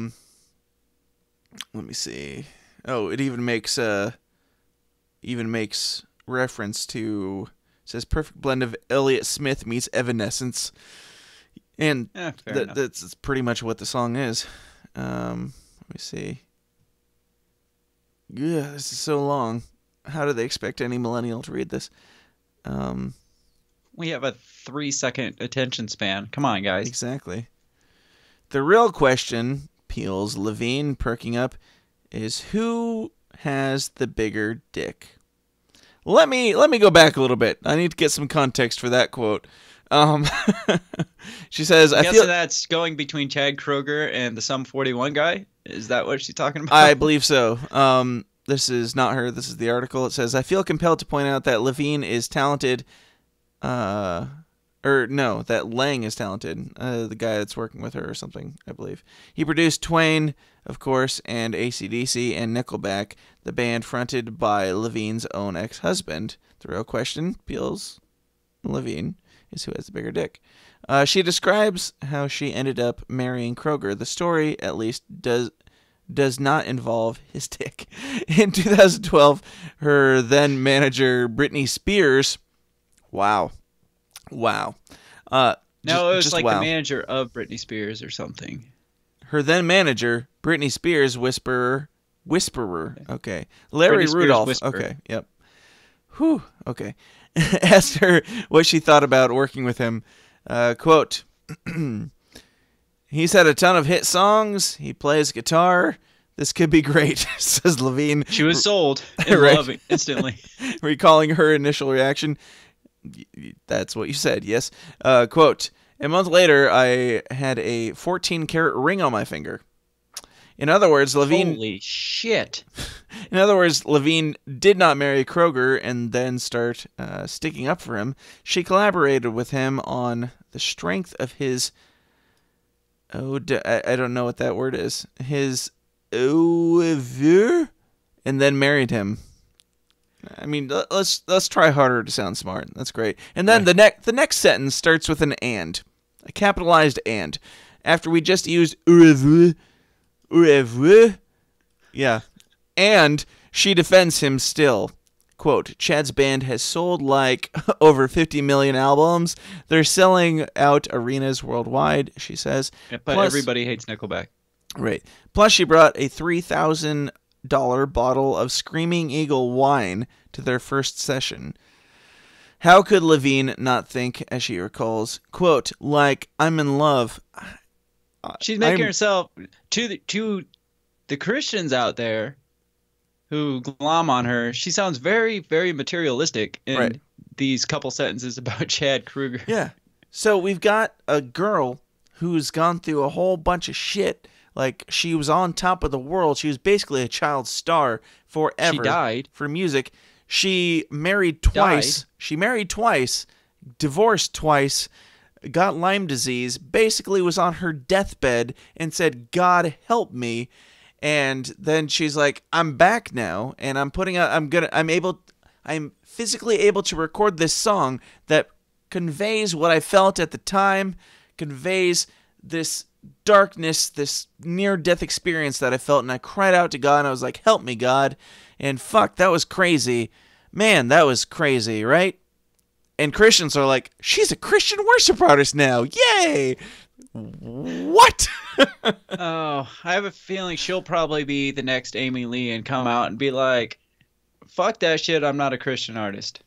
[SPEAKER 2] me see. Oh, it even makes reference to, says perfect blend of Elliott Smith meets Evanescence. And that's pretty much what the song is. Let me see. Yeah, this is so long. How do they expect any millennial to read this?
[SPEAKER 3] We have a 3-second attention span. Come on, guys.
[SPEAKER 2] Exactly. The real question, Peel's Lavigne perking up, is who has the bigger dick? Let me go back a little bit. I need to get some context for that quote. She says,
[SPEAKER 3] I feel that's going between Chad Kroeger and the Sum 41 guy. Is that what she's talking about?
[SPEAKER 2] I believe so. This is not her. This is the article. It says, I feel compelled to point out that Lavigne is talented. That Lang is talented. The guy that's working with her or something, I believe. He produced Twain, of course, and AC/DC and Nickelback, the band fronted by Lavigne's own ex-husband. The real question, Peel's Lavigne, is who has the bigger dick. She describes how she ended up marrying Kroeger. The story, at least, does not involve his dick. In 2012, her then manager, Britney Spears, wow.
[SPEAKER 3] No, it was like
[SPEAKER 2] wow.
[SPEAKER 3] the manager of Britney Spears or something.
[SPEAKER 2] Her then manager, Britney Spears, Whisperer. Okay. Larry Rudolph.
[SPEAKER 3] Whisperer.
[SPEAKER 2] Okay. Yep. Whew. Okay. Asked her what she thought about working with him. Quote, he's had a ton of hit songs. He plays guitar. This could be great, says Lavigne.
[SPEAKER 3] She was sold in love instantly.
[SPEAKER 2] Recalling her initial reaction. That's what you said, yes. Quote, a month later, I had a 14-karat ring on my finger. In other words, Lavigne...
[SPEAKER 3] Holy shit.
[SPEAKER 2] In other words, Lavigne did not marry Kroeger and then start sticking up for him. She collaborated with him on the strength of his... I don't know what that word is. His... and then married him. I mean, let's try harder to sound smart. That's great. And then the next sentence starts with an and, a capitalized and. After we just used yeah, and she defends him still. Quote, Chad's band has sold like over 50 million albums. They're selling out arenas worldwide, she says.
[SPEAKER 3] Yeah, but everybody hates Nickelback.
[SPEAKER 2] Right. Plus, she brought a $3,000 bottle of Screaming Eagle wine to their first session. How could Lavigne not think, as she recalls, quote, like, I'm in love.
[SPEAKER 3] She's making herself, to the Christians out there who glom on her, she sounds very, very materialistic in these couple sentences about Chad Kroeger.
[SPEAKER 2] Yeah. So we've got a girl who's gone through a whole bunch of shit, Like, she was on top of the world. She was basically a child star forever.
[SPEAKER 3] She died.
[SPEAKER 2] For music. She married twice. She married twice, divorced twice, got Lyme disease, basically was on her deathbed and said, God help me. And then she's like, I'm back now, and I'm physically able to record this song that conveys what I felt at the time, conveys this darkness, this near-death experience that I felt, and I cried out to God, and I was like, help me, God. And fuck, that was crazy. Man, that was crazy, right? And Christians are like, she's a Christian worship artist now. Yay! What?
[SPEAKER 3] Oh, I have a feeling she'll probably be the next Amy Lee and come out and be like, fuck that shit, I'm not a Christian artist.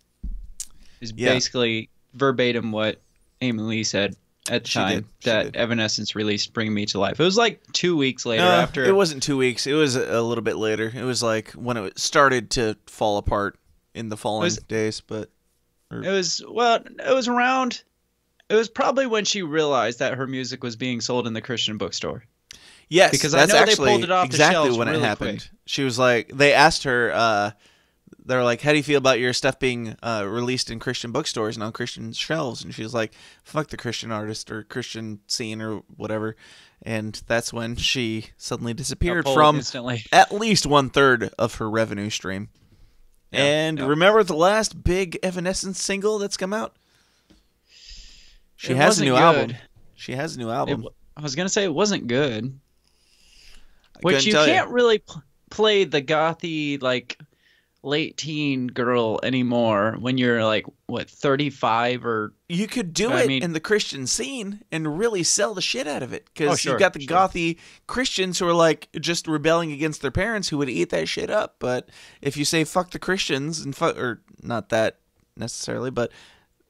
[SPEAKER 3] Is basically verbatim what Amy Lee said at the time that Evanescence released Bring Me to Life. It was like 2 weeks later after.
[SPEAKER 2] It wasn't 2 weeks. It was a little bit later. It was like when it started to fall apart in the following days. But
[SPEAKER 3] it was probably when she realized that her music was being sold in the Christian bookstore.
[SPEAKER 2] Yes,
[SPEAKER 3] because
[SPEAKER 2] that's
[SPEAKER 3] I know
[SPEAKER 2] actually
[SPEAKER 3] they pulled it off
[SPEAKER 2] exactly
[SPEAKER 3] the shelves
[SPEAKER 2] when
[SPEAKER 3] really
[SPEAKER 2] it happened.
[SPEAKER 3] quick.
[SPEAKER 2] She was like, they asked her, they're like, how do you feel about your stuff being released in Christian bookstores and on Christian shelves? And she was like, fuck the Christian artist or Christian scene or whatever. And that's when she suddenly disappeared from at least 1/3 of her revenue stream. Yeah, and remember the last big Evanescence single that's come out? She has a new album. She has a new album.
[SPEAKER 3] I was going to say it wasn't good. Which you can't really play the gothy, like, late teen girl anymore when you're like, what, 35 or...
[SPEAKER 2] You could do it in the Christian scene and really sell the shit out of it. Because you've got the gothy Christians who are like just rebelling against their parents who would eat that shit up. But if you say fuck the Christians, and or not that necessarily, but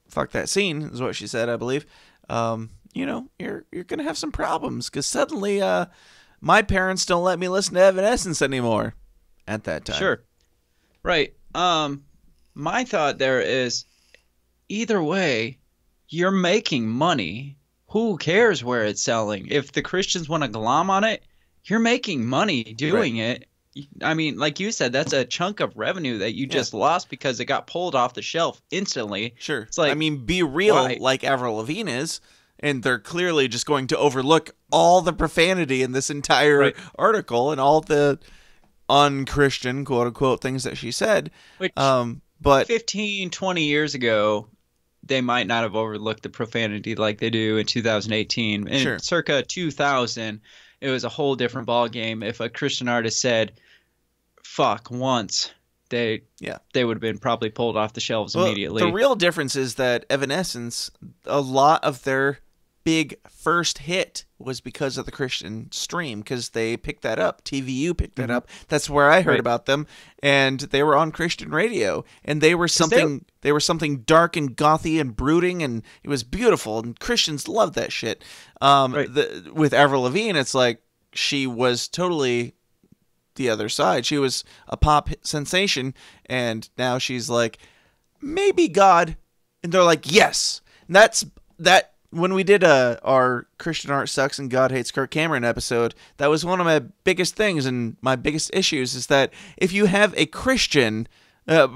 [SPEAKER 2] fuck that scene is what she said, I believe. You know, you're going to have some problems because suddenly my parents don't let me listen to Evanescence anymore at that time.
[SPEAKER 3] Sure. Right. My thought there is, either way, you're making money. Who cares where it's selling? If the Christians want to glom on it, you're making money doing it. I mean, like you said, that's a chunk of revenue that you just lost because it got pulled off the shelf instantly.
[SPEAKER 2] Sure.
[SPEAKER 3] It's like,
[SPEAKER 2] I mean, be real like Avril Lavigne is, and they're clearly just going to overlook all the profanity in this entire article and all the unchristian, quote-unquote, things that she said.
[SPEAKER 3] Which,
[SPEAKER 2] but
[SPEAKER 3] 15, 20 years ago, they might not have overlooked the profanity like they do in 2018. In circa 2000, it was a whole different ballgame. If a Christian artist said, fuck, once, they would have been probably pulled off the shelves immediately.
[SPEAKER 2] The real difference is that Evanescence, a lot of their big first hit was because of the Christian stream, because they picked that up. TVU picked that up. That's where I heard about them, and they were on Christian radio, and they were something dark and gothy and brooding, and it was beautiful, and Christians loved that shit. With Avril Lavigne, it's like she was totally the other side. She was a pop sensation, and now she's like, maybe God, and they're like, yes. And that's that. When we did our Christian Art Sucks and God Hates Kirk Cameron episode, that was one of my biggest things and my biggest issues is that if you have a Christian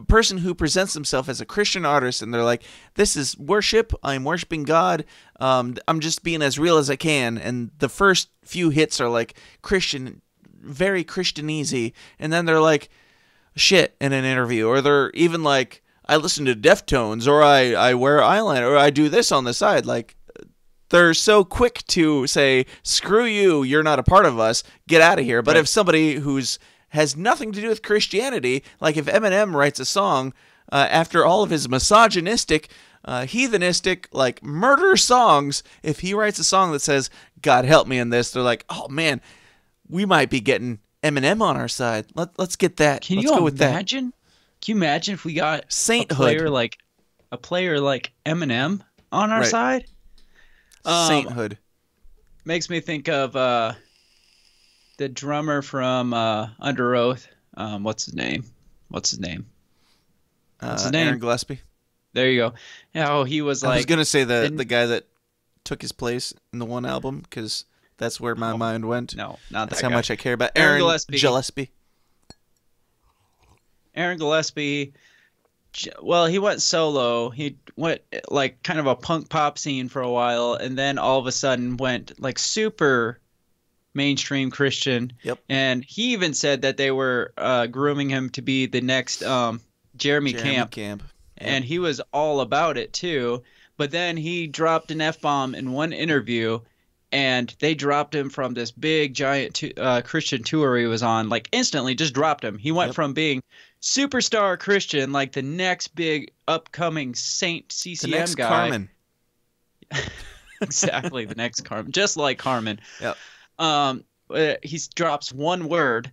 [SPEAKER 2] person who presents himself as a Christian artist and they're like, this is worship, I'm worshiping God, I'm just being as real as I can, and the first few hits are like Christian, very Christianese, and then they're like, shit in an interview, or they're even like, I listen to Deftones, or I wear eyeliner, or I do this on the side, like, they're so quick to say, screw you, you're not a part of us, get out of here. But if somebody has nothing to do with Christianity, like if Eminem writes a song after all of his misogynistic, heathenistic, like murder songs, if he writes a song that says, God help me in this, they're like, oh man, we might be getting Eminem on our side. Let's get that.
[SPEAKER 3] Let's
[SPEAKER 2] go with that.
[SPEAKER 3] Can you imagine if we got
[SPEAKER 2] sainthood,
[SPEAKER 3] a player like Eminem on our side?
[SPEAKER 2] Sainthood.
[SPEAKER 3] Makes me think of the drummer from Under Oath. What's his name?
[SPEAKER 2] Aaron Gillespie.
[SPEAKER 3] There you go. Yeah, he was like.
[SPEAKER 2] I was gonna say the guy that took his place in the one album because That's where my mind went.
[SPEAKER 3] No, not
[SPEAKER 2] That's
[SPEAKER 3] that
[SPEAKER 2] how
[SPEAKER 3] guy.
[SPEAKER 2] much I care about
[SPEAKER 3] Aaron
[SPEAKER 2] Aaron
[SPEAKER 3] Gillespie. Aaron Gillespie, well, he went solo. He went like kind of a punk pop scene for a while, and then all of a sudden went like super mainstream Christian.
[SPEAKER 2] Yep.
[SPEAKER 3] And he even said that they were grooming him to be the next Jeremy Camp.
[SPEAKER 2] Yep.
[SPEAKER 3] And he was all about it too. But then he dropped an F-bomb in one interview, and they dropped him from this big giant Christian tour he was on, like instantly just dropped him. He went from being superstar Christian, like the next big upcoming Saint CCM
[SPEAKER 2] the next
[SPEAKER 3] guy.
[SPEAKER 2] Carmen.
[SPEAKER 3] Exactly, the next Carmen, just like Carmen.
[SPEAKER 2] Yep.
[SPEAKER 3] He drops one word,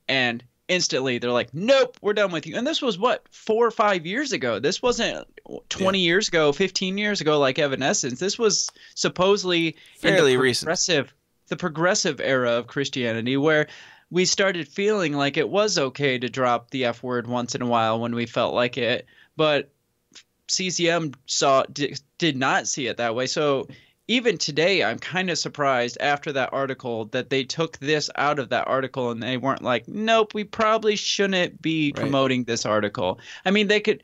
[SPEAKER 3] and instantly they're like, "Nope, we're done with you." And this was what, 4 or 5 years ago. This wasn't 20 years ago, 15 years ago, like Evanescence. This was supposedly
[SPEAKER 2] fairly
[SPEAKER 3] recent. The progressive era of Christianity, where we started feeling like it was okay to drop the F word once in a while when we felt like it. But CCM did not see it that way. So even today, I'm kind of surprised after that article that they took this out of that article and they weren't like, nope, we probably shouldn't be promoting this article. I mean, they could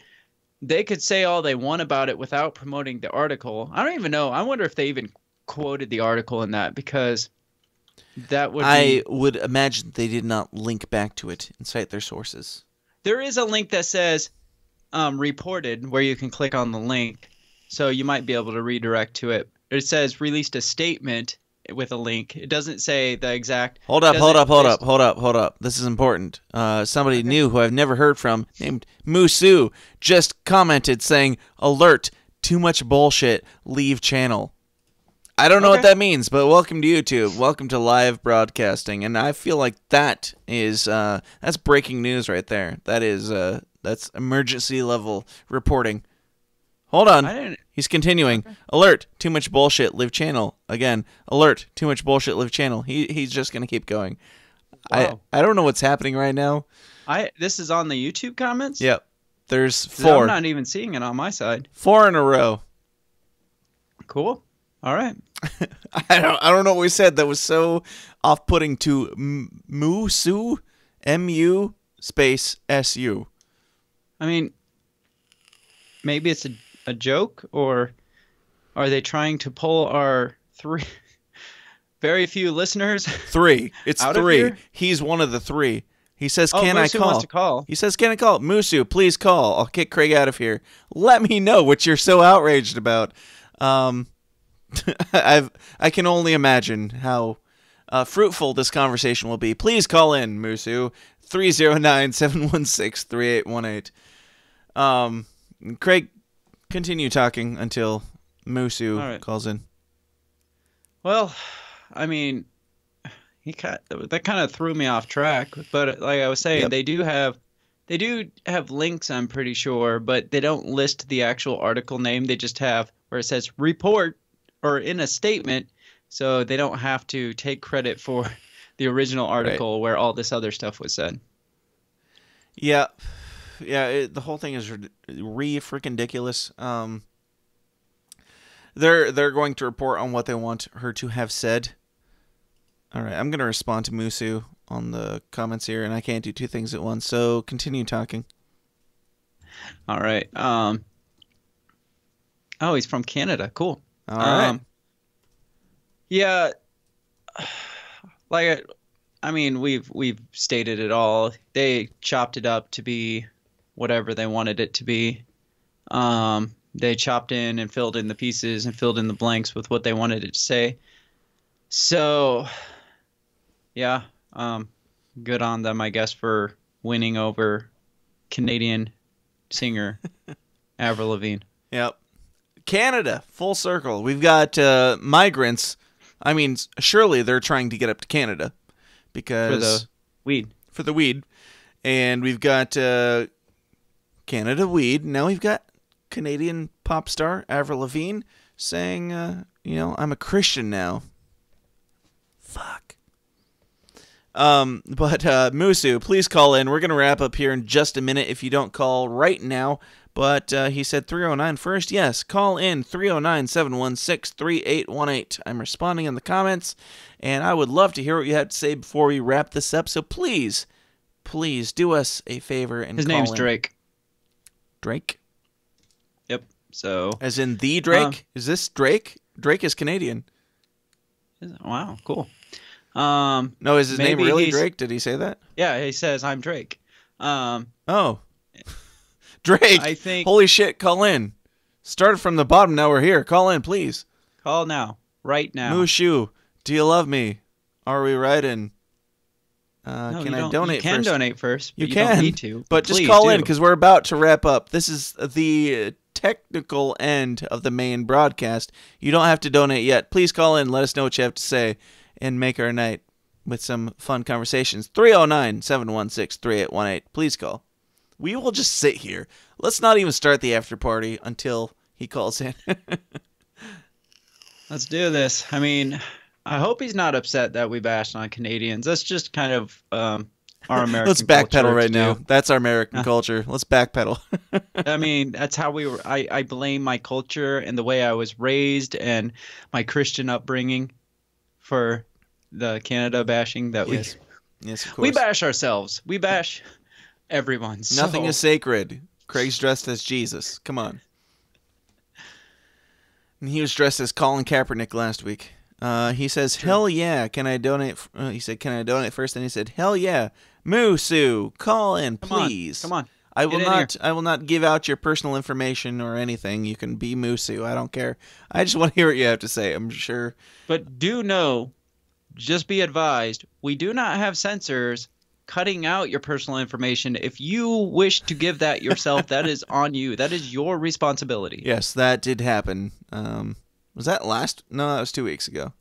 [SPEAKER 3] say all they want about it without promoting the article. I don't even know. I wonder if they even quoted the article in that, because that would
[SPEAKER 2] I would imagine they did not link back to it and cite their sources.
[SPEAKER 3] There is a link that says reported, where you can click on the link, so you might be able to redirect to it. It says released a statement with a link. It doesn't say the exact.
[SPEAKER 2] Hold up. This is important. Somebody new who I've never heard from, named Musu, just commented saying, "Alert, too much bullshit, leave channel." I don't know what that means, but welcome to YouTube. Welcome to live broadcasting. And I feel like that is that's breaking news right there. That is that's emergency level reporting. Hold on. He's continuing. Okay. Alert, too much bullshit, live channel. Again, alert, too much bullshit, live channel. He's just going to keep going. Wow. I don't know what's happening right now.
[SPEAKER 3] This is on the YouTube comments?
[SPEAKER 2] Yep. There's 4.
[SPEAKER 3] I'm not even seeing it on my side.
[SPEAKER 2] 4 in a row.
[SPEAKER 3] Cool. All right.
[SPEAKER 2] I don't know what we said that was so off-putting to Musu, M-U space S-U.
[SPEAKER 3] I mean, maybe it's a joke, or are they trying to pull our 3 very few listeners?
[SPEAKER 2] 3. It's 3. He's one of the 3. He says, "Can I call?"
[SPEAKER 3] Wants to call.
[SPEAKER 2] He says, "Can I call?" Musu, please call. I'll kick Craig out of here. Let me know what you're so outraged about. I can only imagine how fruitful this conversation will be. Please call in, Musu. 309-716-3818. Craig, continue talking until Musu calls in.
[SPEAKER 3] Well, I mean, that kind of threw me off track. But like I was saying, they do have links, I'm pretty sure, but they don't list the actual article name. They just have where it says report or in a statement, so they don't have to take credit for the original article where all this other stuff was said.
[SPEAKER 2] Yeah. Yeah, the whole thing is freaking ridiculous. They're going to report on what they want her to have said. All right, I'm going to respond to Musu on the comments here, and I can't do 2 things at once, so continue talking.
[SPEAKER 3] All right. Oh, he's from Canada. Cool.
[SPEAKER 2] All right.
[SPEAKER 3] Yeah. Like, I mean, we've stated it all. They chopped it up to be whatever they wanted it to be. They chopped in and filled in the pieces and filled in the blanks with what they wanted it to say. So, yeah, good on them, I guess, for winning over Canadian singer Avril Lavigne.
[SPEAKER 2] Yep. Canada, full circle. We've got migrants. I mean, surely they're trying to get up to Canada because
[SPEAKER 3] for the weed.
[SPEAKER 2] For the weed. And we've got Canada weed. Now we've got Canadian pop star Avril Lavigne saying, I'm a Christian now. Fuck. But Musu, please call in. We're going to wrap up here in just a minute. If you don't call right now But he said 309 first. Yes, call in 309-716-3818. I'm responding in the comments, and I would love to hear what you have to say before we wrap this up. So please do us a favor and
[SPEAKER 3] His
[SPEAKER 2] call
[SPEAKER 3] name's
[SPEAKER 2] in.
[SPEAKER 3] Drake.
[SPEAKER 2] Drake?
[SPEAKER 3] Yep. So.
[SPEAKER 2] As in the Drake? Is this Drake? Drake is Canadian.
[SPEAKER 3] Wow, cool.
[SPEAKER 2] No, is his name really Drake? Did he say that?
[SPEAKER 3] Yeah, he says I'm Drake.
[SPEAKER 2] Oh. Drake.
[SPEAKER 3] I think.
[SPEAKER 2] Holy shit, call in. Started from the bottom, now we're here. Call in, please.
[SPEAKER 3] Call now. Right now.
[SPEAKER 2] Mushu, do you love me? Are we riding?
[SPEAKER 3] No,
[SPEAKER 2] can I donate
[SPEAKER 3] first? You can donate first.
[SPEAKER 2] You
[SPEAKER 3] but
[SPEAKER 2] can.
[SPEAKER 3] You don't need to.
[SPEAKER 2] But just call in because we're about to wrap up. This is the technical end of the main broadcast. You don't have to donate yet. Please call in. Let us know what you have to say and make our night with some fun conversations. 309-716-3818. Please call. We will just sit here. Let's not even start the after party until he calls in.
[SPEAKER 3] Let's do this. I mean, I hope he's not upset that we bashed on Canadians. That's just kind of our American
[SPEAKER 2] Let's backpedal
[SPEAKER 3] culture
[SPEAKER 2] right now. That's our American culture. Let's backpedal.
[SPEAKER 3] I mean, that's how we were. I blame my culture and the way I was raised and my Christian upbringing for the Canada bashing that
[SPEAKER 2] Yes, of course.
[SPEAKER 3] we bash ourselves. We bash everyone.
[SPEAKER 2] Nothing is sacred. Craig's dressed as Jesus. Come on. And he was dressed as Colin Kaepernick last week. He says, hell yeah, can I donate? He said, can I donate first? And he said, hell yeah. Musu, call in, please.
[SPEAKER 3] Come on.
[SPEAKER 2] I will not give out your personal information or anything. You can be Musu. I don't care. I just want to hear what you have to say. I'm sure.
[SPEAKER 3] But do know, just be advised, we do not have censors cutting out your personal information. If you wish to give that yourself, that is on you. That is your responsibility.
[SPEAKER 2] Yes, that did happen. Was that last? No, that was 2 weeks ago.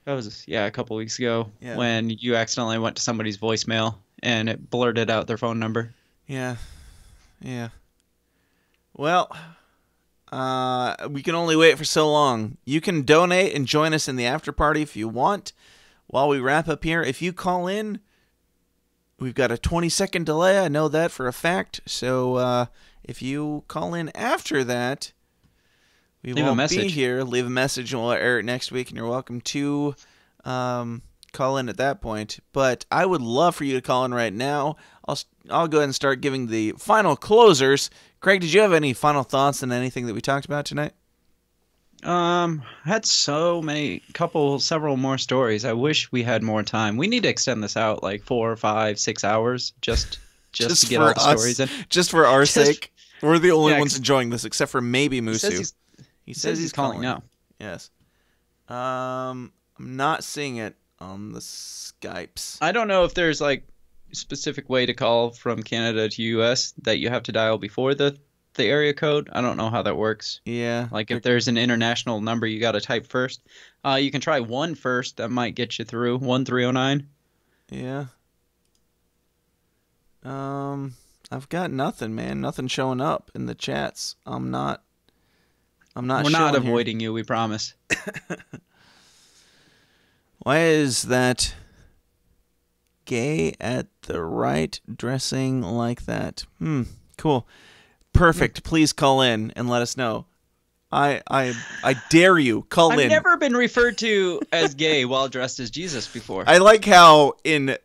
[SPEAKER 3] That was, a couple weeks ago
[SPEAKER 2] when
[SPEAKER 3] you accidentally went to somebody's voicemail and it blurted out their phone number.
[SPEAKER 2] Yeah. Well, we can only wait for so long. You can donate and join us in the after party if you want. While we wrap up here, if you call in, we've got a 20-second delay. I know that for a fact. So if you call in after that, we won't be here. Leave a message and we'll air it next week, and you're welcome to call in at that point. But I would love for you to call in right now. I'll go ahead and start giving the final closers. Craig, did you have any final thoughts on anything that we talked about tonight?
[SPEAKER 3] I had several more stories. I wish we had more time. We need to extend this out like 4, 5, 6 hours just to get all the stories in.
[SPEAKER 2] Just for our sake. We're the only ones enjoying this, except for maybe Musu.
[SPEAKER 3] He says he's calling now.
[SPEAKER 2] Yes. I'm not seeing it on the Skypes.
[SPEAKER 3] I don't know if there's like a specific way to call from Canada to US that you have to dial before the area code. I don't know how that works.
[SPEAKER 2] Yeah.
[SPEAKER 3] Like if there's an international number you got to type first. You can try 1 first. That might get you through. 1309.
[SPEAKER 2] Yeah. I've got nothing, man. Nothing showing up in the chats. I'm not
[SPEAKER 3] We're not avoiding you, we promise.
[SPEAKER 2] Why is that gay at the right dressing like that? Cool. Perfect. Please call in and let us know. I dare you. Call in.
[SPEAKER 3] I've never been referred to as gay while dressed as Jesus before.
[SPEAKER 2] I like how in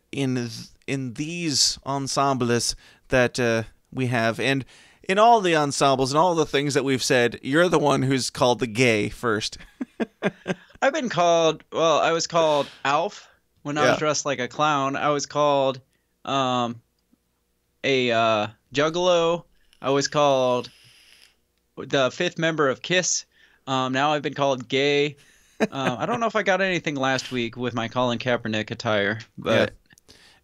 [SPEAKER 2] these ensembles that we have, and in all the ensembles and all the things that we've said, you're the one who's called the gay first.
[SPEAKER 3] I've been called, I was called Alf when I was dressed like a clown. I was called a juggalo. I was called the 5th member of KISS. Now I've been called gay. I don't know if I got anything last week with my Colin Kaepernick attire, but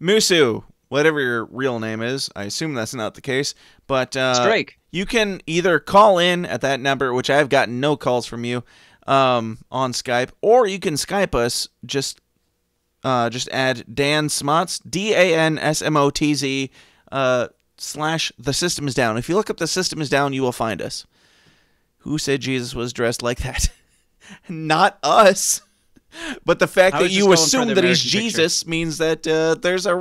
[SPEAKER 2] Musu, whatever your real name is, I assume that's not the case, but
[SPEAKER 3] Drake.
[SPEAKER 2] You can either call in at that number, which I've gotten no calls from you on Skype, or you can Skype us. Just add Dan Smots, DANSMOTZ / The System Is Down. If you look up The System Is Down, you will find us. Who said Jesus was dressed like that? Not us. But the fact that you assume that he's Jesus means that there's a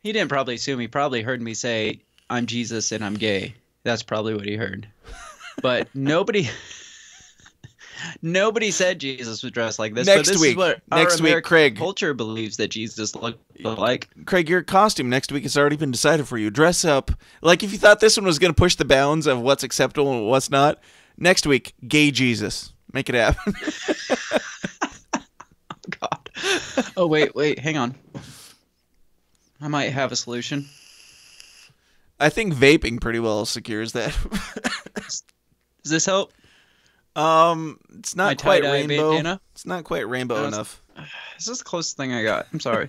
[SPEAKER 3] He didn't probably assume. He probably heard me say I'm Jesus and I'm gay. That's probably what he heard. But nobody said Jesus was dressed like this.
[SPEAKER 2] Next
[SPEAKER 3] but this
[SPEAKER 2] week.
[SPEAKER 3] Is what
[SPEAKER 2] Next
[SPEAKER 3] our
[SPEAKER 2] week,
[SPEAKER 3] American
[SPEAKER 2] Craig.
[SPEAKER 3] culture believes that Jesus looked like.
[SPEAKER 2] Craig, your costume next week has already been decided for you. Dress up. Like, if you thought this one was going to push the bounds of what's acceptable and what's not, next week, gay Jesus. Make it happen.
[SPEAKER 3] God. Oh, wait, hang on. I might have a solution.
[SPEAKER 2] I think vaping pretty well secures that.
[SPEAKER 3] Does this help?
[SPEAKER 2] It's not quite rainbow.
[SPEAKER 3] Bandana?
[SPEAKER 2] It's not quite rainbow enough.
[SPEAKER 3] This is the closest thing I got. I'm sorry.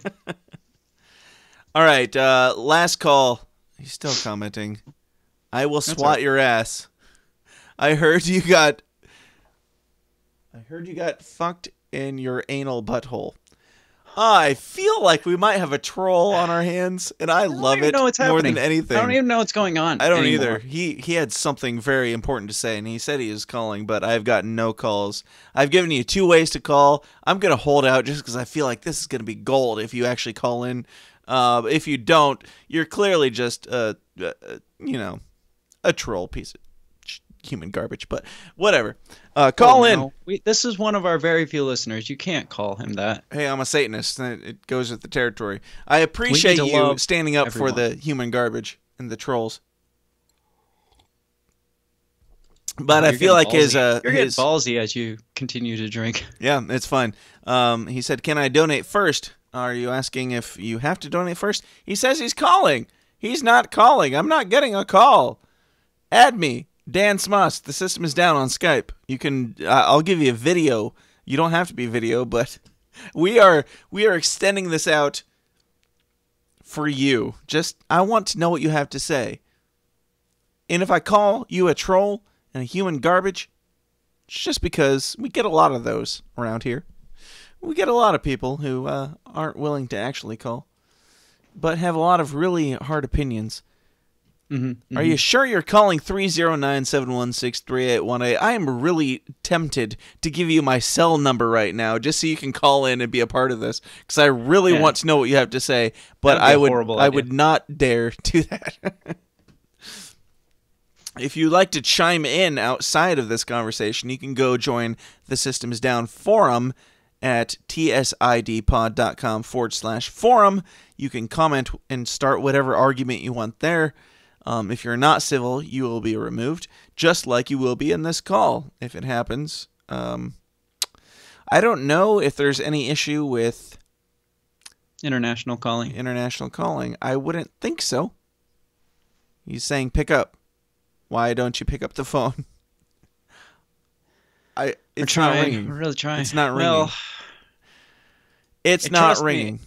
[SPEAKER 2] All right, last call. He's still commenting. I will swat your ass. I heard you got fucked in your anal butthole. I feel like we might have a troll on our hands, and I love it more than anything.
[SPEAKER 3] I don't even know what's going on.
[SPEAKER 2] I don't
[SPEAKER 3] anymore.
[SPEAKER 2] either. He had something very important to say, and he said he was calling, but I've gotten no calls. I've given you 2 ways to call. I'm going to hold out just because I feel like this is going to be gold if you actually call in. If you don't, you're clearly just, a troll piece of human garbage, but whatever. Call in.
[SPEAKER 3] This is one of our very few listeners. You can't call him that.
[SPEAKER 2] Hey, I'm a Satanist. It goes with the territory. I appreciate you standing up for the human garbage and the trolls. But I feel like his
[SPEAKER 3] you're getting ballsy as you continue to drink.
[SPEAKER 2] Yeah, it's fine. He said, "Can I donate first?" Are you asking if you have to donate first? He says he's calling. He's not calling. I'm not getting a call. Add me. Dan Smoss, the system is down on Skype. You can, I'll give you a video. You don't have to be video, but we are extending this out for you. Just, I want to know what you have to say. And if I call you a troll and a human garbage, it's just because we get a lot of those around here. We get a lot of people who aren't willing to actually call, but have a lot of really hard opinions. Are you sure you're calling 309-716-3818? I am really tempted to give you my cell number right now just so you can call in and be a part of this, because I really want to know what you have to say, but I would not dare do that. If you'd like to chime in outside of this conversation, you can go join the Systems Down forum at tsidpod.com/forum. You can comment and start whatever argument you want there. If you're not civil, you will be removed, just like you will be in this call, if it happens. I don't know if there's any issue with
[SPEAKER 3] international calling.
[SPEAKER 2] I wouldn't think so. He's saying pick up. Why don't you pick up the phone?
[SPEAKER 3] We're trying. We're really trying.
[SPEAKER 2] It's not ringing.
[SPEAKER 3] Well,
[SPEAKER 2] it's not ringing.